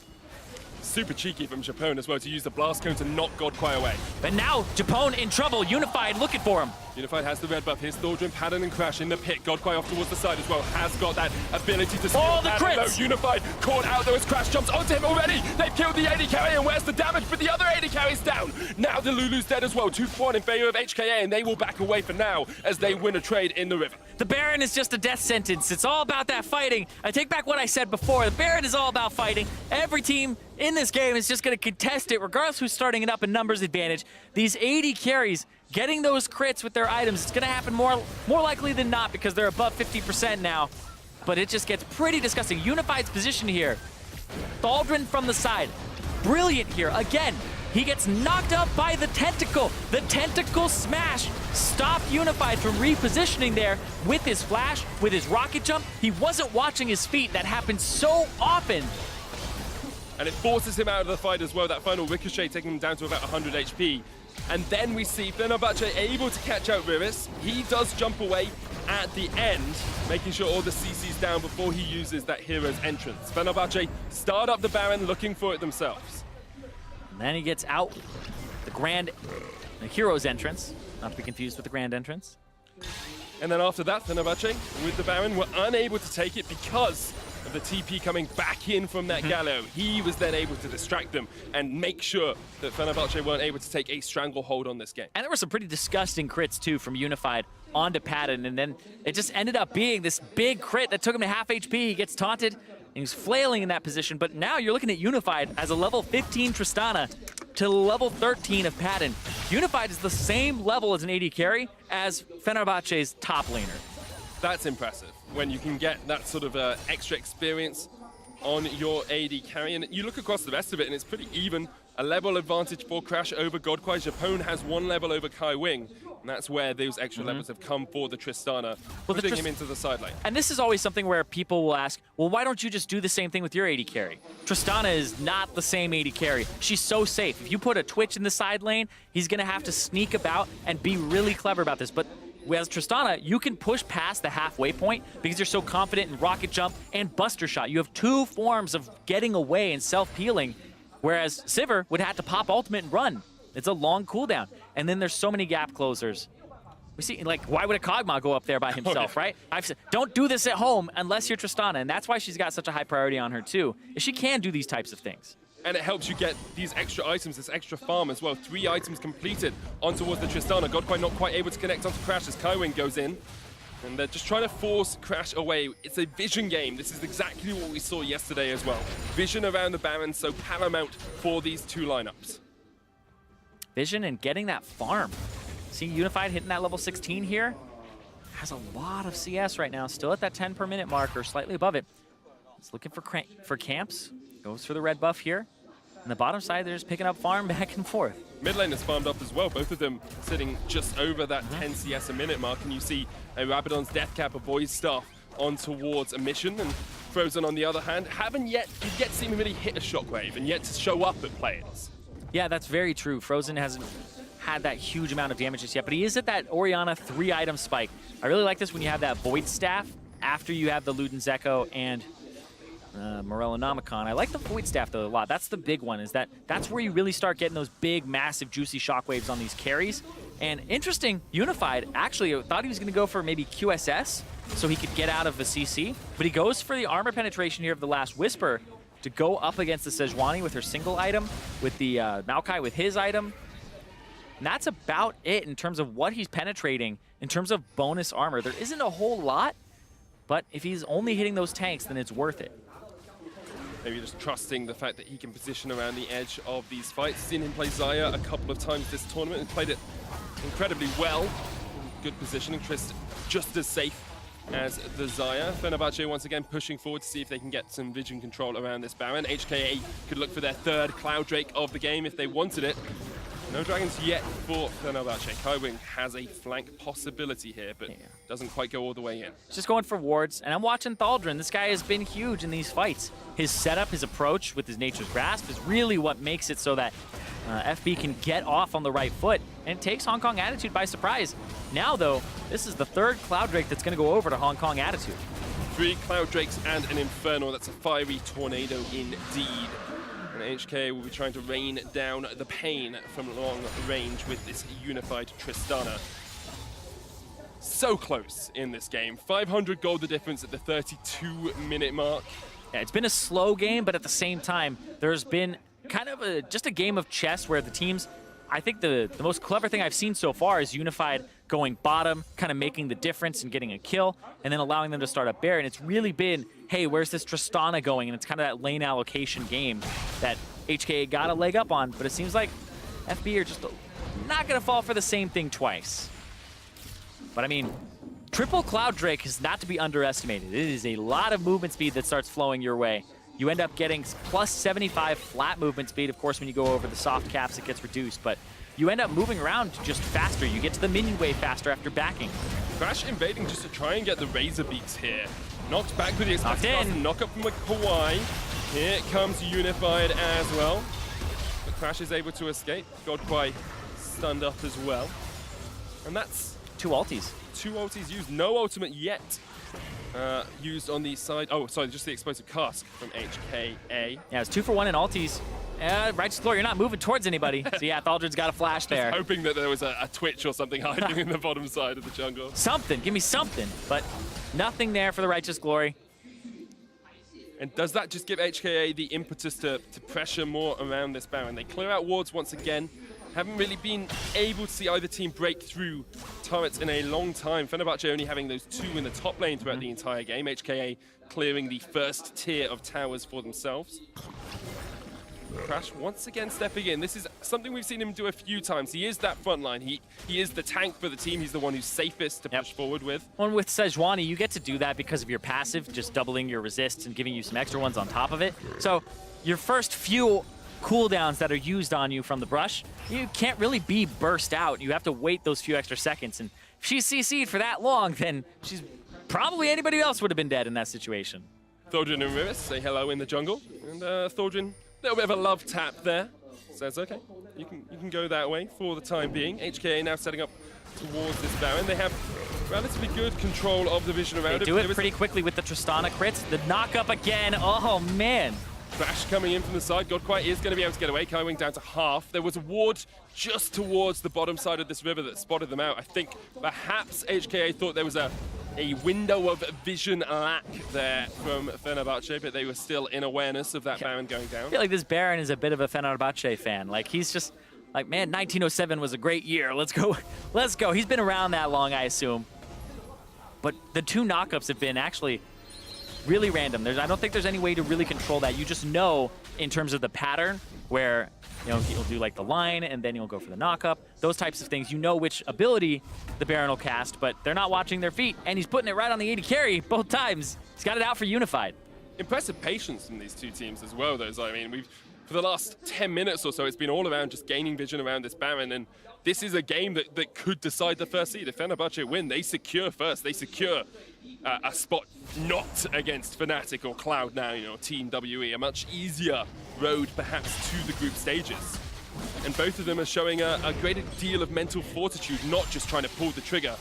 Super cheeky from Japone as well to use the blast cone to knock Godquite away. But now Japone in trouble. Unified looking for him. Unified has the red buff. Here's Thaldrin, Padden, and Crash in the pit. Godquite off towards the side as well. Has got that ability to steal. Oh, the Padden, crits! though. Unified caught out though as Crash jumps onto him already. They've killed the AD carry, and where's the damage? But the other AD carry's down. Now the Lulu's dead as well. 2-1 in favor of HKA, and they will back away for now as they win a trade in the river. The Baron is just a death sentence. It's all about that fighting. I take back what I said before. The Baron is all about fighting. Every team in this game is just going to contest it, regardless who's starting it up in numbers advantage. These AD carries, getting those crits with their items, it's going to happen more likely than not because they're above 50% now. But it just gets pretty disgusting. Unified's position here. Thaldrin from the side. Brilliant here. Again, he gets knocked up by the tentacle. The tentacle smash stopped Unified from repositioning there with his flash, with his rocket jump. He wasn't watching his feet. That happens so often. And it forces him out of the fight as well. That final ricochet taking him down to about 100 HP. And then we see Fenerbahçe able to catch out Riris. He does jump away at the end, making sure all the CC's down before he uses that hero's entrance. Fenerbahçe start up the Baron looking for it themselves. And then he gets out the hero's entrance, not to be confused with the grand entrance. And then after that, Fenerbahçe with the Baron were unable to take it because of the TP coming back in from that Gallo, he was then able to distract them and make sure that Fenerbahçe weren't able to take a stranglehold on this game. And there were some pretty disgusting crits, too, from Unified onto Patton, and then it just ended up being this big crit that took him to half HP. He gets taunted, and he's flailing in that position, but now you're looking at Unified as a level 15 Tristana to level 13 of Patton. Unified is the same level as an AD carry as Fenerbahçe's top laner. That's impressive, when you can get that sort of extra experience on your AD carry. And you look across the rest of it, and it's pretty even. A level advantage for Crash over Godquai. Japone has 1 level over Kai Wing, and that's where those extra levels have come for the Tristana, pushing him into the side lane. And this is always something where people will ask, well, why don't you just do the same thing with your AD carry? Tristana is not the same AD carry. She's so safe. If you put a Twitch in the side lane, he's going to have to sneak about and be really clever about this. But as Tristana, you can push past the halfway point because you're so confident in Rocket Jump and Buster Shot. You have 2 forms of getting away and self-healing, whereas Sivir would have to pop ultimate and run. It's a long cooldown. And then there's so many gap closers. We see, like, why would a Kog'Maw go up there by himself, right? I've said, don't do this at home unless you're Tristana, and that's why she's got such a high priority on her too, is she can do these types of things. And it helps you get these extra items, this extra farm as well. 3 items completed on towards the Tristana. Godquai not quite able to connect onto Crash as Kaiwing goes in. And they're just trying to force Crash away. It's a vision game. This is exactly what we saw yesterday as well. Vision around the Baron, so paramount for these 2 lineups. Vision and getting that farm. See Unified hitting that level 16 here. Has a lot of CS right now, still at that 10 per minute mark or slightly above it. It's looking for camps. Goes for the red buff here. And the bottom side, they're just picking up farm back and forth. Mid lane is farmed up as well, both of them sitting just over that 10 CS a minute mark. And you see a Rabadon's Death Cap avoids stuff on towards a mission. And Frozen, on the other hand, haven't yet seen him really hit a shockwave and yet to show up at players. Yeah, that's very true. Frozen hasn't had that huge amount of damage just yet, but he is at that Orianna 3-item spike. I really like this when you have that Void Staff after you have the Luden's Echo and Morellonomicon. I like the Void Staff though a lot. That's the big one, is that's where you really start getting those big, massive, juicy shockwaves on these carries. And interesting, Unified actually thought he was going to go for maybe QSS so he could get out of the CC, but he goes for the armor penetration here of the Last Whisper to go up against the Sejuani with her single item, with the Maokai with his item. And that's about it in terms of what he's penetrating in terms of bonus armor. There isn't a whole lot, but if he's only hitting those tanks, then it's worth it. Maybe just trusting the fact that he can position around the edge of these fights. Seen him play Xayah a couple of times this tournament and played it incredibly well. Good positioning, Trist just as safe as the Xayah. Fenerbahçe once again pushing forward to see if they can get some vision control around this Baron. HKA could look for their 3rd Cloud Drake of the game if they wanted it. No dragons yet for Fenerbahçe. Kaiwing has a flank possibility here, but doesn't quite go all the way in. Just going for wards, and I'm watching Thaldrun. This guy has been huge in these fights. His setup, his approach with his Nature's Grasp is really what makes it so that FB can get off on the right foot, and it takes Hong Kong Attitude by surprise. Now, though, this is the 3rd Cloud Drake that's going to go over to Hong Kong Attitude. 3 Cloud Drakes and an Infernal. That's a fiery tornado indeed. And HK will be trying to rain down the pain from long range with this Unified Tristana. So close in this game. 500 gold the difference at the 32-minute mark. Yeah, it's been a slow game, but at the same time, there's been kind of just a game of chess where the teams, I think the most clever thing I've seen so far is Unified going bottom, kind of making the difference and getting a kill, and then allowing them to start up Baron. It's really been, hey, where's this Tristana going? And it's kind of that lane allocation game that HKA got a leg up on, but it seems like FB are just not going to fall for the same thing twice. But I mean, triple Cloud Drake is not to be underestimated. It is a lot of movement speed that starts flowing your way. You end up getting plus 75 flat movement speed. Of course, when you go over the soft caps, it gets reduced, but you end up moving around just faster. You get to the minion wave faster after backing. Crash invading just to try and get the Razor Beaks here. Knocked back with the explosive knock up from Hawaii. Here comes Unified as well. But Crash is able to escape. Godquai stunned up as well. And that's 2 ultis. 2 ultis used. No ultimate yet used on the side. Oh, sorry, just the explosive cask from HKA. Yeah, it's 2 for 1 in ultis. Righteous Glory, you're not moving towards anybody. So yeah, Thaldrun's got a flash there. Just hoping that there was a Twitch or something hiding in the bottom side of the jungle. Something, give me something. But nothing there for the Righteous Glory. And does that just give HKA the impetus to pressure more around this Baron? They clear out wards once again. Haven't really been able to see either team break through turrets in a long time. Fenerbahçe only having those 2 in the top lane throughout the entire game. HKA clearing the first tier of towers for themselves. Crash once again stepping in. This is something we've seen him do a few times. He is that front line. He is the tank for the team. He's the one who's safest to push forward with. Well, with Sejuani, you get to do that because of your passive, just doubling your resists and giving you some extra ones on top of it. So your first few cooldowns that are used on you from the brush, you can't really be burst out. You have to wait those few extra seconds. And if she's CC'd for that long, then she's probably anybody else would have been dead in that situation. Thordrin and Riris say hello in the jungle. And Thordrin, a little bit of a love tap there. Says, okay, you can go that way for the time being. HKA now setting up towards this Baron. They have relatively good control of the vision around it. They do it pretty quickly with the Tristana crits. The knock-up again. Oh, man. Crash coming in from the side. Godquite is going to be able to get away. Kaiwing down to half. There was a ward just towards the bottom side of this river that spotted them out. I think perhaps HKA thought there was a window of vision lack there from Fenerbahçe, but they were still in awareness of that Baron going down. I feel like this Baron is a bit of a Fenerbahçe fan. Like, he's just like, man, 1907 was a great year. Let's go. Let's go. He's been around that long, I assume. But the 2 knockups have been actually really random. I don't think there's any way to really control that. You just know in terms of the pattern where, you know, he'll do like the line and then he'll go for the knockup. Those types of things. You know which ability the Baron will cast, but they're not watching their feet. And he's putting it right on the AD carry both times. He's got it out for Unified. Impressive patience from these 2 teams as well, though. So, I mean, for the last 10 minutes or so, it's been all around just gaining vision around this Baron, and this is a game that could decide the first seed. If Fenerbahçe win, they secure first. They secure a spot not against Fnatic or Cloud9, you know, Team WE, a much easier road perhaps to the group stages. And both of them are showing a greater deal of mental fortitude, not just trying to pull the trigger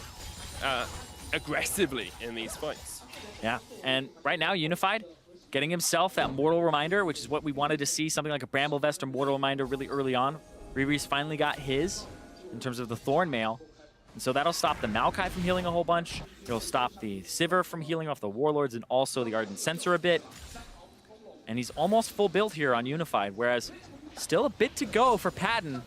aggressively in these fights. Yeah, and right now, Unified getting himself that Mortal Reminder, which is what we wanted to see, something like a Bramble Vest or Mortal Reminder really early on. Riri's finally got his in terms of the Thorn Mail. And so that'll stop the Maokai from healing a whole bunch. It'll stop the Sivir from healing off the Warlords and also the Ardent Sensor a bit. And he's almost full build here on Unified, whereas still a bit to go for Padden.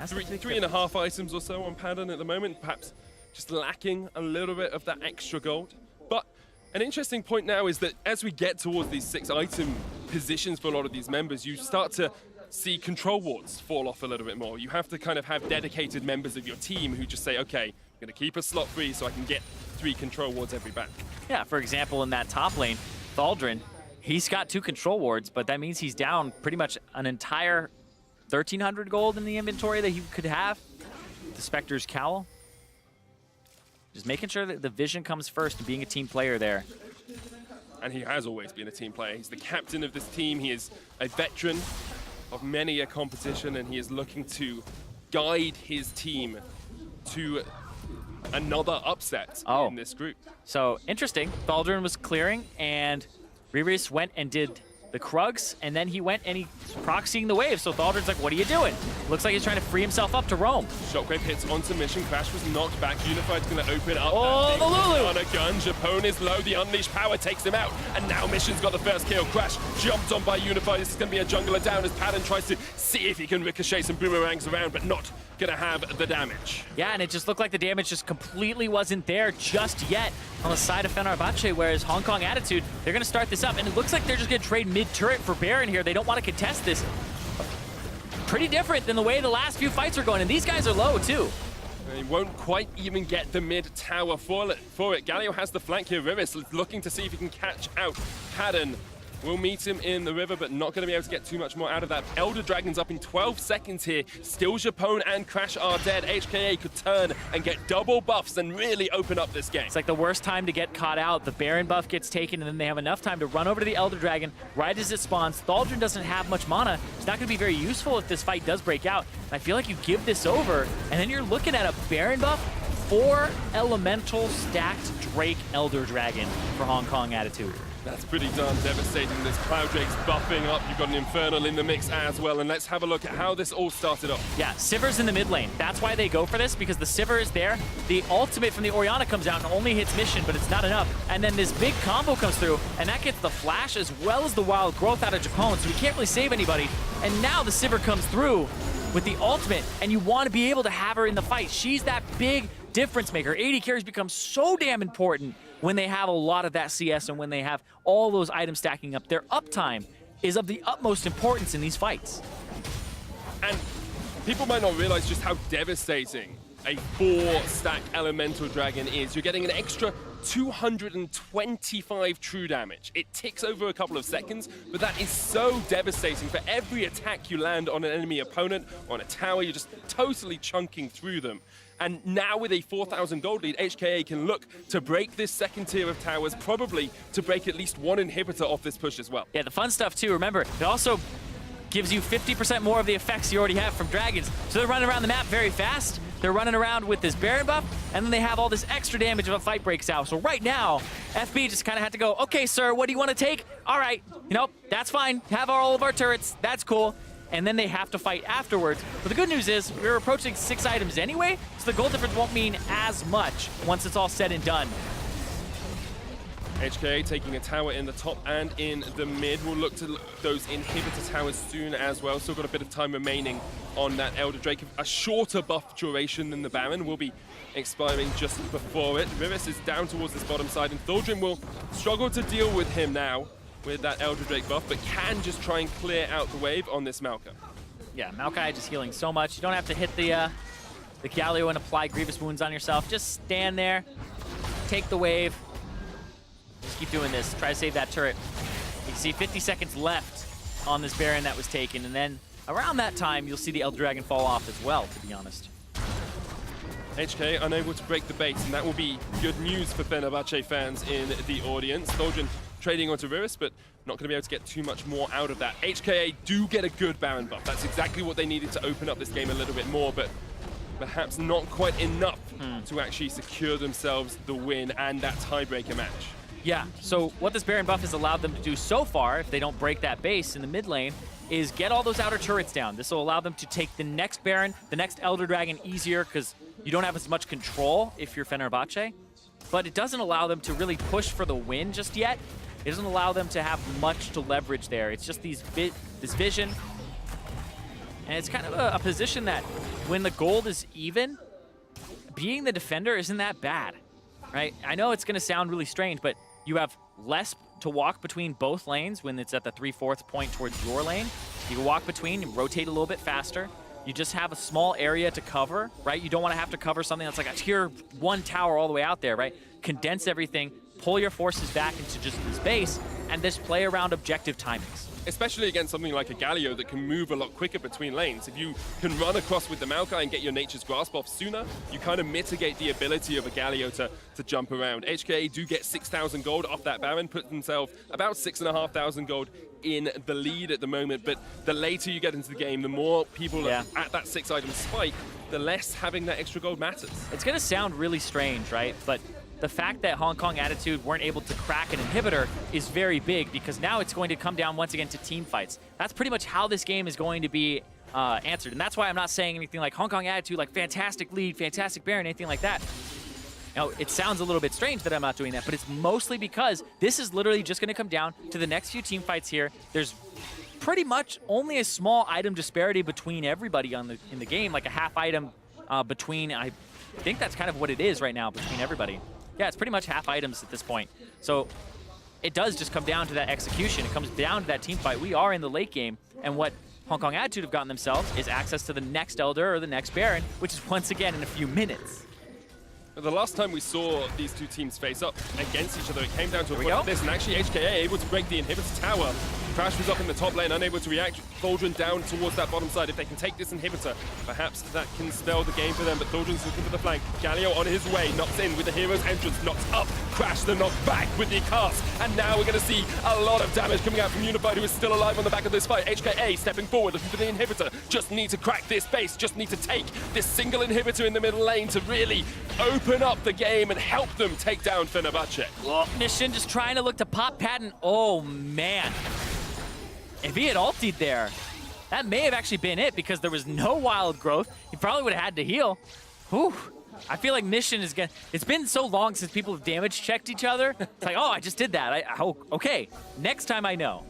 Three and a half items or so on Padden at the moment, perhaps just lacking a little bit of that extra gold. But an interesting point now is that as we get towards these 6-item positions for a lot of these members, you start to see control wards fall off a little bit more. You have to kind of have dedicated members of your team who just say, okay, I'm going to keep a slot free so I can get 3 control wards every back. Yeah, for example, in that top lane, Thaldrin, he's got 2 control wards, but that means he's down pretty much an entire 1,300 gold in the inventory that he could have. The Spectre's Cowl. Just making sure that the vision comes first and being a team player there. And he has always been a team player. He's the captain of this team. He is a veteran of many a competition, and he is looking to guide his team to another upset in this group. So, interesting. Thaldrin was clearing, and Riris went and did the Krugs, and then he went and he proxying the wave. So Thaldrin's like, what are you doing? Looks like he's trying to free himself up to roam. Shockwave hits onto Mission. Crash was knocked back. Unified's going to open up. Oh, the Lulu! On a gun. Japone is low. The Unleashed Power takes him out. And now Mission's got the first kill. Crash jumped on by Unified. This is going to be a jungler down as Padden tries to see if he can ricochet some boomerangs around, but not going to have the damage. Yeah, and it just looked like the damage just completely wasn't there just yet on the side of Fenerbahçe, whereas Hong Kong Attitude, they're going to start this up, and it looks like they're just going to trade mid-turret for Baron here. They don't want to contest this. Pretty different than the way the last few fights are going, and these guys are low, too. He won't quite even get the mid-tower for it. Galio has the flank here. Riris looking to see if he can catch out Padden. We'll meet him in the river, but not going to be able to get too much more out of that. Elder Dragon's up in 12 seconds here. Still Japone and Crash are dead. HKA could turn and get double buffs and really open up this game. It's like the worst time to get caught out. The Baron buff gets taken, and then they have enough time to run over to the Elder Dragon right as it spawns. Thaldrin doesn't have much mana. It's not going to be very useful if this fight does break out. And I feel like you give this over, and then you're looking at a Baron buff, 4 elemental stacked Drake Elder Dragon for Hong Kong Attitude. That's pretty darn devastating. This Cloud Drake's buffing up. You've got an Infernal in the mix as well. And let's have a look at how this all started off. Yeah, Sivir's in the mid lane. That's why they go for this, because the Sivir is there. The ultimate from the Orianna comes out and only hits Mission, but it's not enough. And then this big combo comes through, and that gets the flash as well as the wild growth out of Japone, so he can't really save anybody. And now the Sivir comes through with the ultimate, and you want to be able to have her in the fight. She's that big difference maker. AD carries become so damn important when they have a lot of that CS and when they have all those items stacking up. Their uptime is of the utmost importance in these fights. And people might not realize just how devastating a 4-stack Elemental Dragon is. You're getting an extra 225 true damage. It ticks over a couple of seconds, but that is so devastating. For every attack you land on an enemy opponent, on a tower, you're just totally chunking through them. And now with a 4,000 gold lead, HKA can look to break this second tier of towers, probably to break at least one inhibitor off this push as well. Yeah, the fun stuff too, remember, it also gives you 50% more of the effects you already have from dragons. So they're running around the map very fast. They're running around with this Baron buff, and then they have all this extra damage if a fight breaks out. So right now, FB just kind of had to go, okay, sir, what do you want to take? All right, you know, that's fine. Have all of our turrets. That's cool. And then they have to fight afterwards. But the good news is we're approaching 6 items anyway, so the gold difference won't mean as much once it's all said and done. HKA taking a tower in the top and in the mid. We'll look to those inhibitor towers soon as well. Still got a bit of time remaining on that Elder Drake. A shorter buff duration than the Baron will be expiring just before it. Riris is down towards this bottom side, and Thaldrin will struggle to deal with him now with that Elder Drake buff, but can just try and clear out the wave on this Maokai. Yeah, Maokai just healing so much. You don't have to hit the Galio and apply grievous wounds on yourself. Just stand there, take the wave. Just keep doing this. Try to save that turret. You can see 50 seconds left on this Baron that was taken, and then around that time, you'll see the Elder Dragon fall off as well, to be honest. HK unable to break the bait, and that will be good news for Fenerbahçe fans in the audience. Thaldrin trading onto Riris, but not going to be able to get too much more out of that. HKA do get a good Baron buff. That's exactly what they needed to open up this game a little bit more, but perhaps not quite enough to actually secure themselves the win and that tiebreaker match. Yeah, so what this Baron buff has allowed them to do so far, if they don't break that base in the mid lane, is get all those outer turrets down. This will allow them to take the next Baron, the next Elder Dragon easier, because you don't have as much control if you're Fenerbahçe. But it doesn't allow them to really push for the win just yet. It doesn't allow them to have much to leverage there. It's just this vision. And it's kind of a position that when the gold is even, being the defender isn't that bad, right? I know it's going to sound really strange, but you have less to walk between both lanes when it's at the 3/4 point towards your lane. You can walk between and rotate a little bit faster. You just have a small area to cover, right? You don't want to have to cover something that's like a tier 1 tower all the way out there, right? Condense everything, pull your forces back into just this base, and just play around objective timings. Especially against something like a Galio that can move a lot quicker between lanes. If you can run across with the Maokai and get your Nature's Grasp off sooner, you kind of mitigate the ability of a Galio to jump around. HKA do get 6,000 gold off that Baron, put themselves about 6,500 gold in the lead at the moment, but the later you get into the game, the more people are at that 6-item spike, the less having that extra gold matters. It's going to sound really strange, right? But the fact that Hong Kong Attitude weren't able to crack an inhibitor is very big, because now it's going to come down once again to team fights. That's pretty much how this game is going to be answered. And that's why I'm not saying anything like Hong Kong Attitude, like fantastic lead, fantastic Baron, anything like that. Now, it sounds a little bit strange that I'm not doing that, but it's mostly because this is literally just going to come down to the next few team fights here. There's pretty much only a small item disparity between everybody in the game, like a half item between, I think that's kind of what it is right now, between everybody. Yeah, it's pretty much half items at this point. So it does just come down to that execution. It comes down to that team fight. We are in the late game, and what Hong Kong Attitude have gotten themselves is access to the next Elder or the next Baron, which is once again in a few minutes. The last time we saw these two teams face up against each other, it came down to a point like this, and actually HKA able to break the inhibitor tower Crash was up in the top lane, unable to react. Thaldrun down towards that bottom side. If they can take this inhibitor, perhaps that can spell the game for them. But Thaldrun's looking for the flank. Galio on his way, knocks in with the hero's entrance, knocks up. Crash the knock back with the cast. And now we're going to see a lot of damage coming out from Unified, who is still alive on the back of this fight. HKA stepping forward, looking for the inhibitor. Just need to crack this base, just need to take this single inhibitor in the middle lane to really open up the game and help them take down Fenerbahçe. Oh, Mission just trying to look to pop Patton. Oh, man. If he had ultied there, that may have actually been it because there was no wild growth. He probably would have had to heal. Whew. I feel like Mission is gonna. It's been so long since people have damage checked each other. It's like, oh, I just did that. Oh, okay. Next time I know.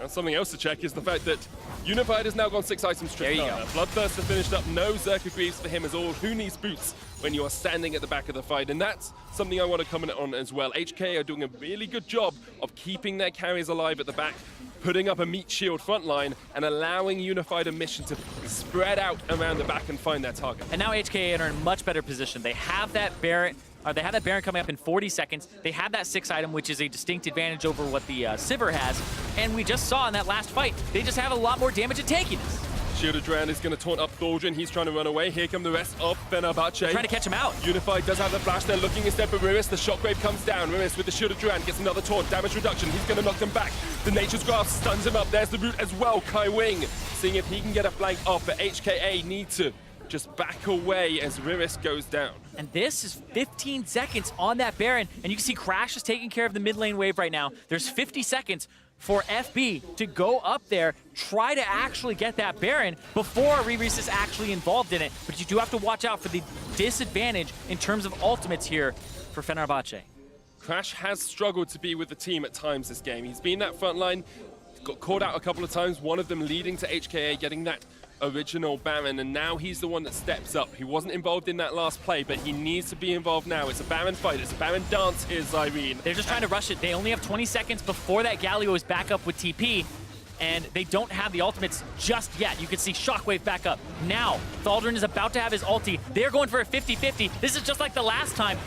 And something else to check is the fact that Unified has now gone 6 items straight. There you go. Bloodthirster finished up. No Zerka Greaves for him as all. Who needs boots when you are standing at the back of the fight? And that's something I want to comment on as well. HK are doing a really good job of keeping their carries alive at the back, putting up a meat shield front line, and allowing Unified and Mission to spread out around the back and find their target. And now HKA are in a much better position. They have that Baron. They have that Baron coming up in 40 seconds. They have that 6 item, which is a distinct advantage over what the Sivir has. And we just saw in that last fight, they just have a lot more damage at tankiness. Shielded Duran is going to taunt up Thaldrun. He's trying to run away. Here come the rest of Fenerbahçe. Trying to catch him out. Unified does have the flash. They're looking instead for Riris. The shockwave comes down. Riris with the Shielded Duran gets another taunt. Damage reduction. He's going to knock them back. The Nature's Grasp stuns him up. There's the root as well. Kai Wing seeing if he can get a flank off, but HKA need to just back away as Riris goes down. And this is 15 seconds on that Baron, and you can see Crash is taking care of the mid lane wave right now. There's 50 seconds for FB to go up there, try to actually get that Baron before Riris is actually involved in it. But you do have to watch out for the disadvantage in terms of ultimates here for Fenerbahçe. Crash has struggled to be with the team at times this game. He's been that front line, got caught out a couple of times, one of them leading to HKA getting that original Baron, and now he's the one that steps up. He wasn't involved in that last play, but he needs to be involved now. It's a Baron fight. It's a Baron dance here, Zyrene. They're just trying to rush it. They only have 20 seconds before that Galio is back up with TP, and they don't have the ultimates just yet. You can see Shockwave back up. Now, Thaldrun is about to have his ulti. They're going for a 50-50. This is just like the last time.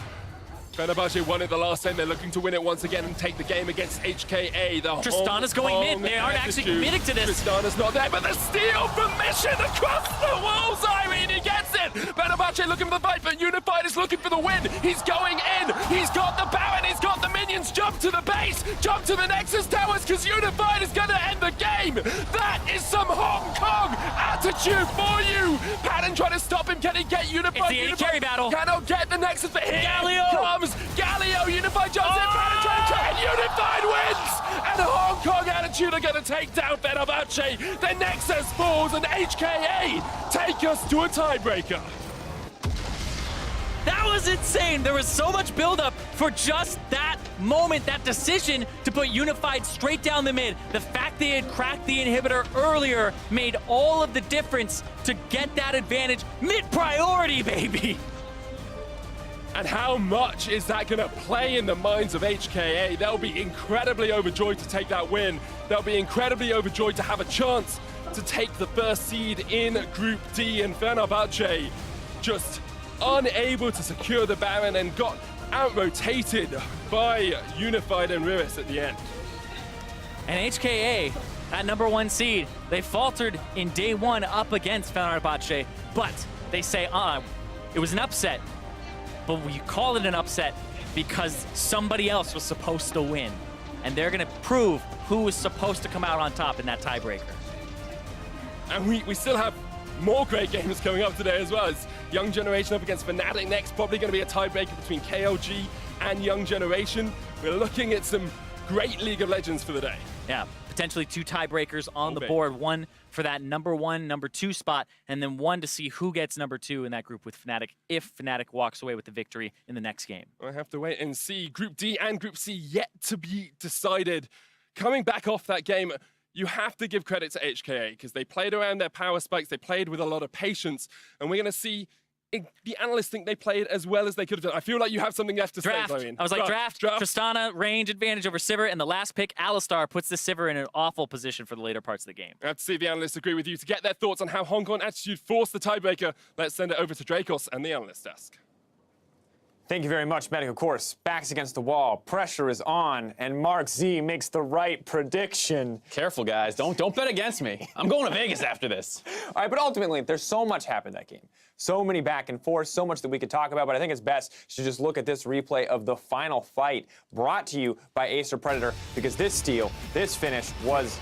Fenerbahçe won it the last time. They're looking to win it once again and take the game against HKA. Tristana's going mid. They aren't actually committing to this. Tristana's not there, but the steal from Mission across the walls. Irene, he gets it. Fenerbahçe looking for the fight, but Unified is looking for the win. He's going in. He's got the Baron. He's got the minions. Jump to the base. Jump to the Nexus Towers, because Unified is going to end the game. That is some Hong Kong attitude for you. Patton trying to stop him. Can he get Unified? It's the carry battle. Cannot get the Nexus, but here Galio comes Galio. Unified jumps in, Patton and Unified wins! And Hong Kong attitude are going to take down Fenerbahçe. The Nexus falls and HKA take us to a tiebreaker. That was insane. There was so much buildup for just that moment, that decision to put Unified straight down the mid. The fact they had cracked the inhibitor earlier made all of the difference to get that advantage. Mid priority, baby. And how much is that going to play in the minds of HKA? They'll be incredibly overjoyed to take that win. They'll be incredibly overjoyed to have a chance to take the first seed in Group D. And Fenerbahçe just unable to secure the Baron and got out-rotated by Unified and Riris at the end. And HKA, that #1 seed, they faltered in day 1 up against Fenerbahçe, but they say, it was an upset. But you call it an upset because somebody else was supposed to win. And they're going to prove who was supposed to come out on top in that tiebreaker. And we still have more great games coming up today as well. It's Young Generation up against Fnatic next. Probably going to be a tiebreaker between KLG and Young Generation. We're looking at some great League of Legends for the day. Yeah, potentially 2 tiebreakers on the board. One for that #1, #2 spot, and then one to see who gets #2 in that group with Fnatic if Fnatic walks away with the victory in the next game. I have to wait and see. Group D and Group C yet to be decided. Coming back off that game, you have to give credit to HKA because they played around their power spikes. They played with a lot of patience, and we're going to see the analysts think they played as well as they could have done. I feel like you have something left to say, Chloe. I was like, draft. Tristana, range advantage over Sivir, and the last pick, Alistar, puts the Sivir in an awful position for the later parts of the game. I have to see if the analysts agree with you. To get their thoughts on how Hong Kong attitude forced the tiebreaker, let's send it over to Dracos and the analyst desk. Thank you very much, Medic. Of course, backs against the wall, pressure is on, and Mark Z makes the right prediction. Careful, guys. Don't bet against me. I'm going to Vegas after this. All right, but ultimately, there's so much happened that game. So many back and forth, so much that we could talk about, but I think it's best to just look at this replay of the final fight brought to you by Acer Predator, because this steal, this finish was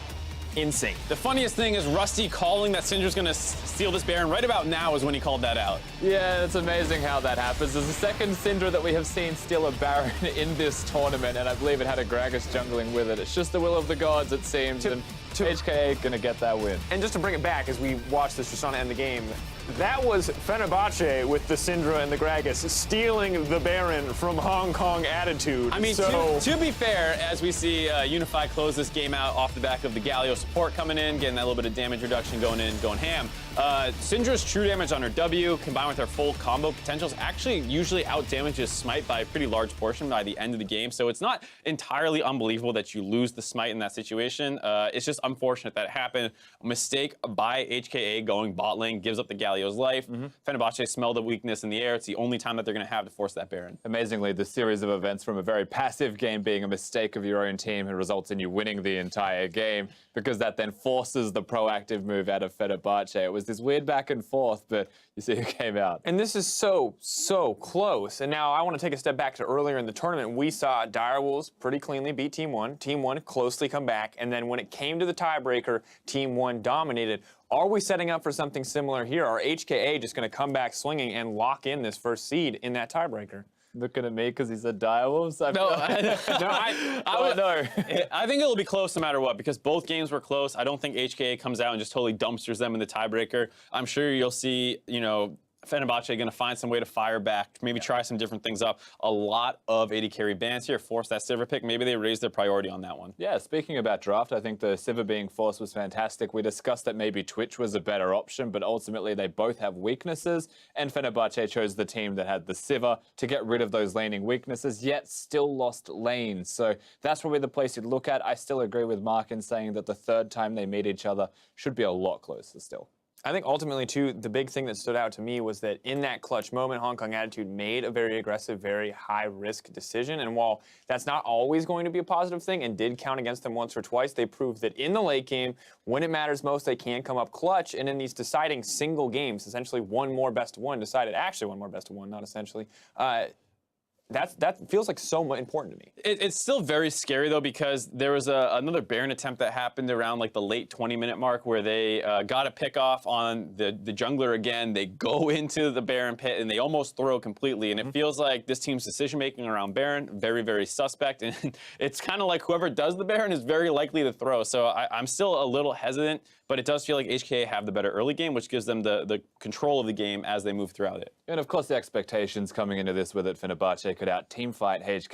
insane. The funniest thing is Rusty calling that Syndra's going to steal this Baron right about now is when he called that out. Yeah, it's amazing how that happens. It's the second Syndra that we have seen steal a Baron in this tournament, and I believe it had a Gragas jungling with it. It's just the will of the gods, it seems, and HKA gonna get that win. And just to bring it back, as we watch this just on to end the game, that was Fenerbahçe with the Syndra and the Gragas stealing the Baron from Hong Kong Attitude. I mean, so... to be fair, as we see Unify close this game out off the back of the Galio support coming in, getting that little bit of damage reduction going in, going ham. Syndra's true damage on her W, combined with her full combo potentials, actually usually out-damages Smite by a pretty large portion by the end of the game. So it's not entirely unbelievable that you lose the Smite in that situation. It's just unfortunate that it happened. A mistake by HKA going bot lane gives up the Galio's life. Fenerbahçe smell the weakness in the air. It's the only time that they're going to have to force that Baron. Amazingly, the series of events from a very passive game being a mistake of your own team and results in you winning the entire game, because that then forces the proactive move out of Fenerbahçe. It was this weird back and forth, but you see who came out. And this is so close. And now I want to take a step back to earlier in the tournament. We saw Direwolves pretty cleanly beat Team 1. Team 1 closely come back. And then when it came to the tiebreaker, Team 1 dominated. Are we setting up for something similar here? Are HKA just going to come back swinging and lock in this first seed in that tiebreaker? Looking at me because he said Direwolves? I think it'll be close no matter what, because both games were close. I don't think HKA comes out and just totally dumpsters them in the tiebreaker. I'm sure you'll see, you know, Fenerbahçe going to find some way to fire back, maybe try some different things up. A lot of AD carry bans here force that Sivir pick. Maybe they raise their priority on that one. Yeah, speaking about draft, I think the Sivir being forced was fantastic. We discussed that maybe Twitch was a better option, but ultimately they both have weaknesses, and Fenerbahçe chose the team that had the Sivir to get rid of those laning weaknesses, yet still lost lanes. So that's probably the place you'd look at. I still agree with Mark in saying that the third time they meet each other should be a lot closer still. I think ultimately, too, the big thing that stood out to me was that in that clutch moment, Hong Kong Attitude made a very aggressive, very high-risk decision. And while that's not always going to be a positive thing and did count against them once or twice, they proved that in the late game, when it matters most, they can come up clutch. And in these deciding single games, essentially one more best of one decided, actually one more best of one, not essentially, that feels like so important to me. It's still very scary, though, because there was another Baron attempt that happened around like the late 20-minute mark where they got a pick off on the jungler again. They go into the Baron pit and they almost throw completely. And it feels like this team's decision-making around Baron, very, very suspect. And it's kind of like whoever does the Baron is very likely to throw. So I'm still a little hesitant, but it does feel like HKA have the better early game, which gives them the control of the game as they move throughout it. And of course, the expectations coming into this with it, Fenerbahçe could out teamfight HK.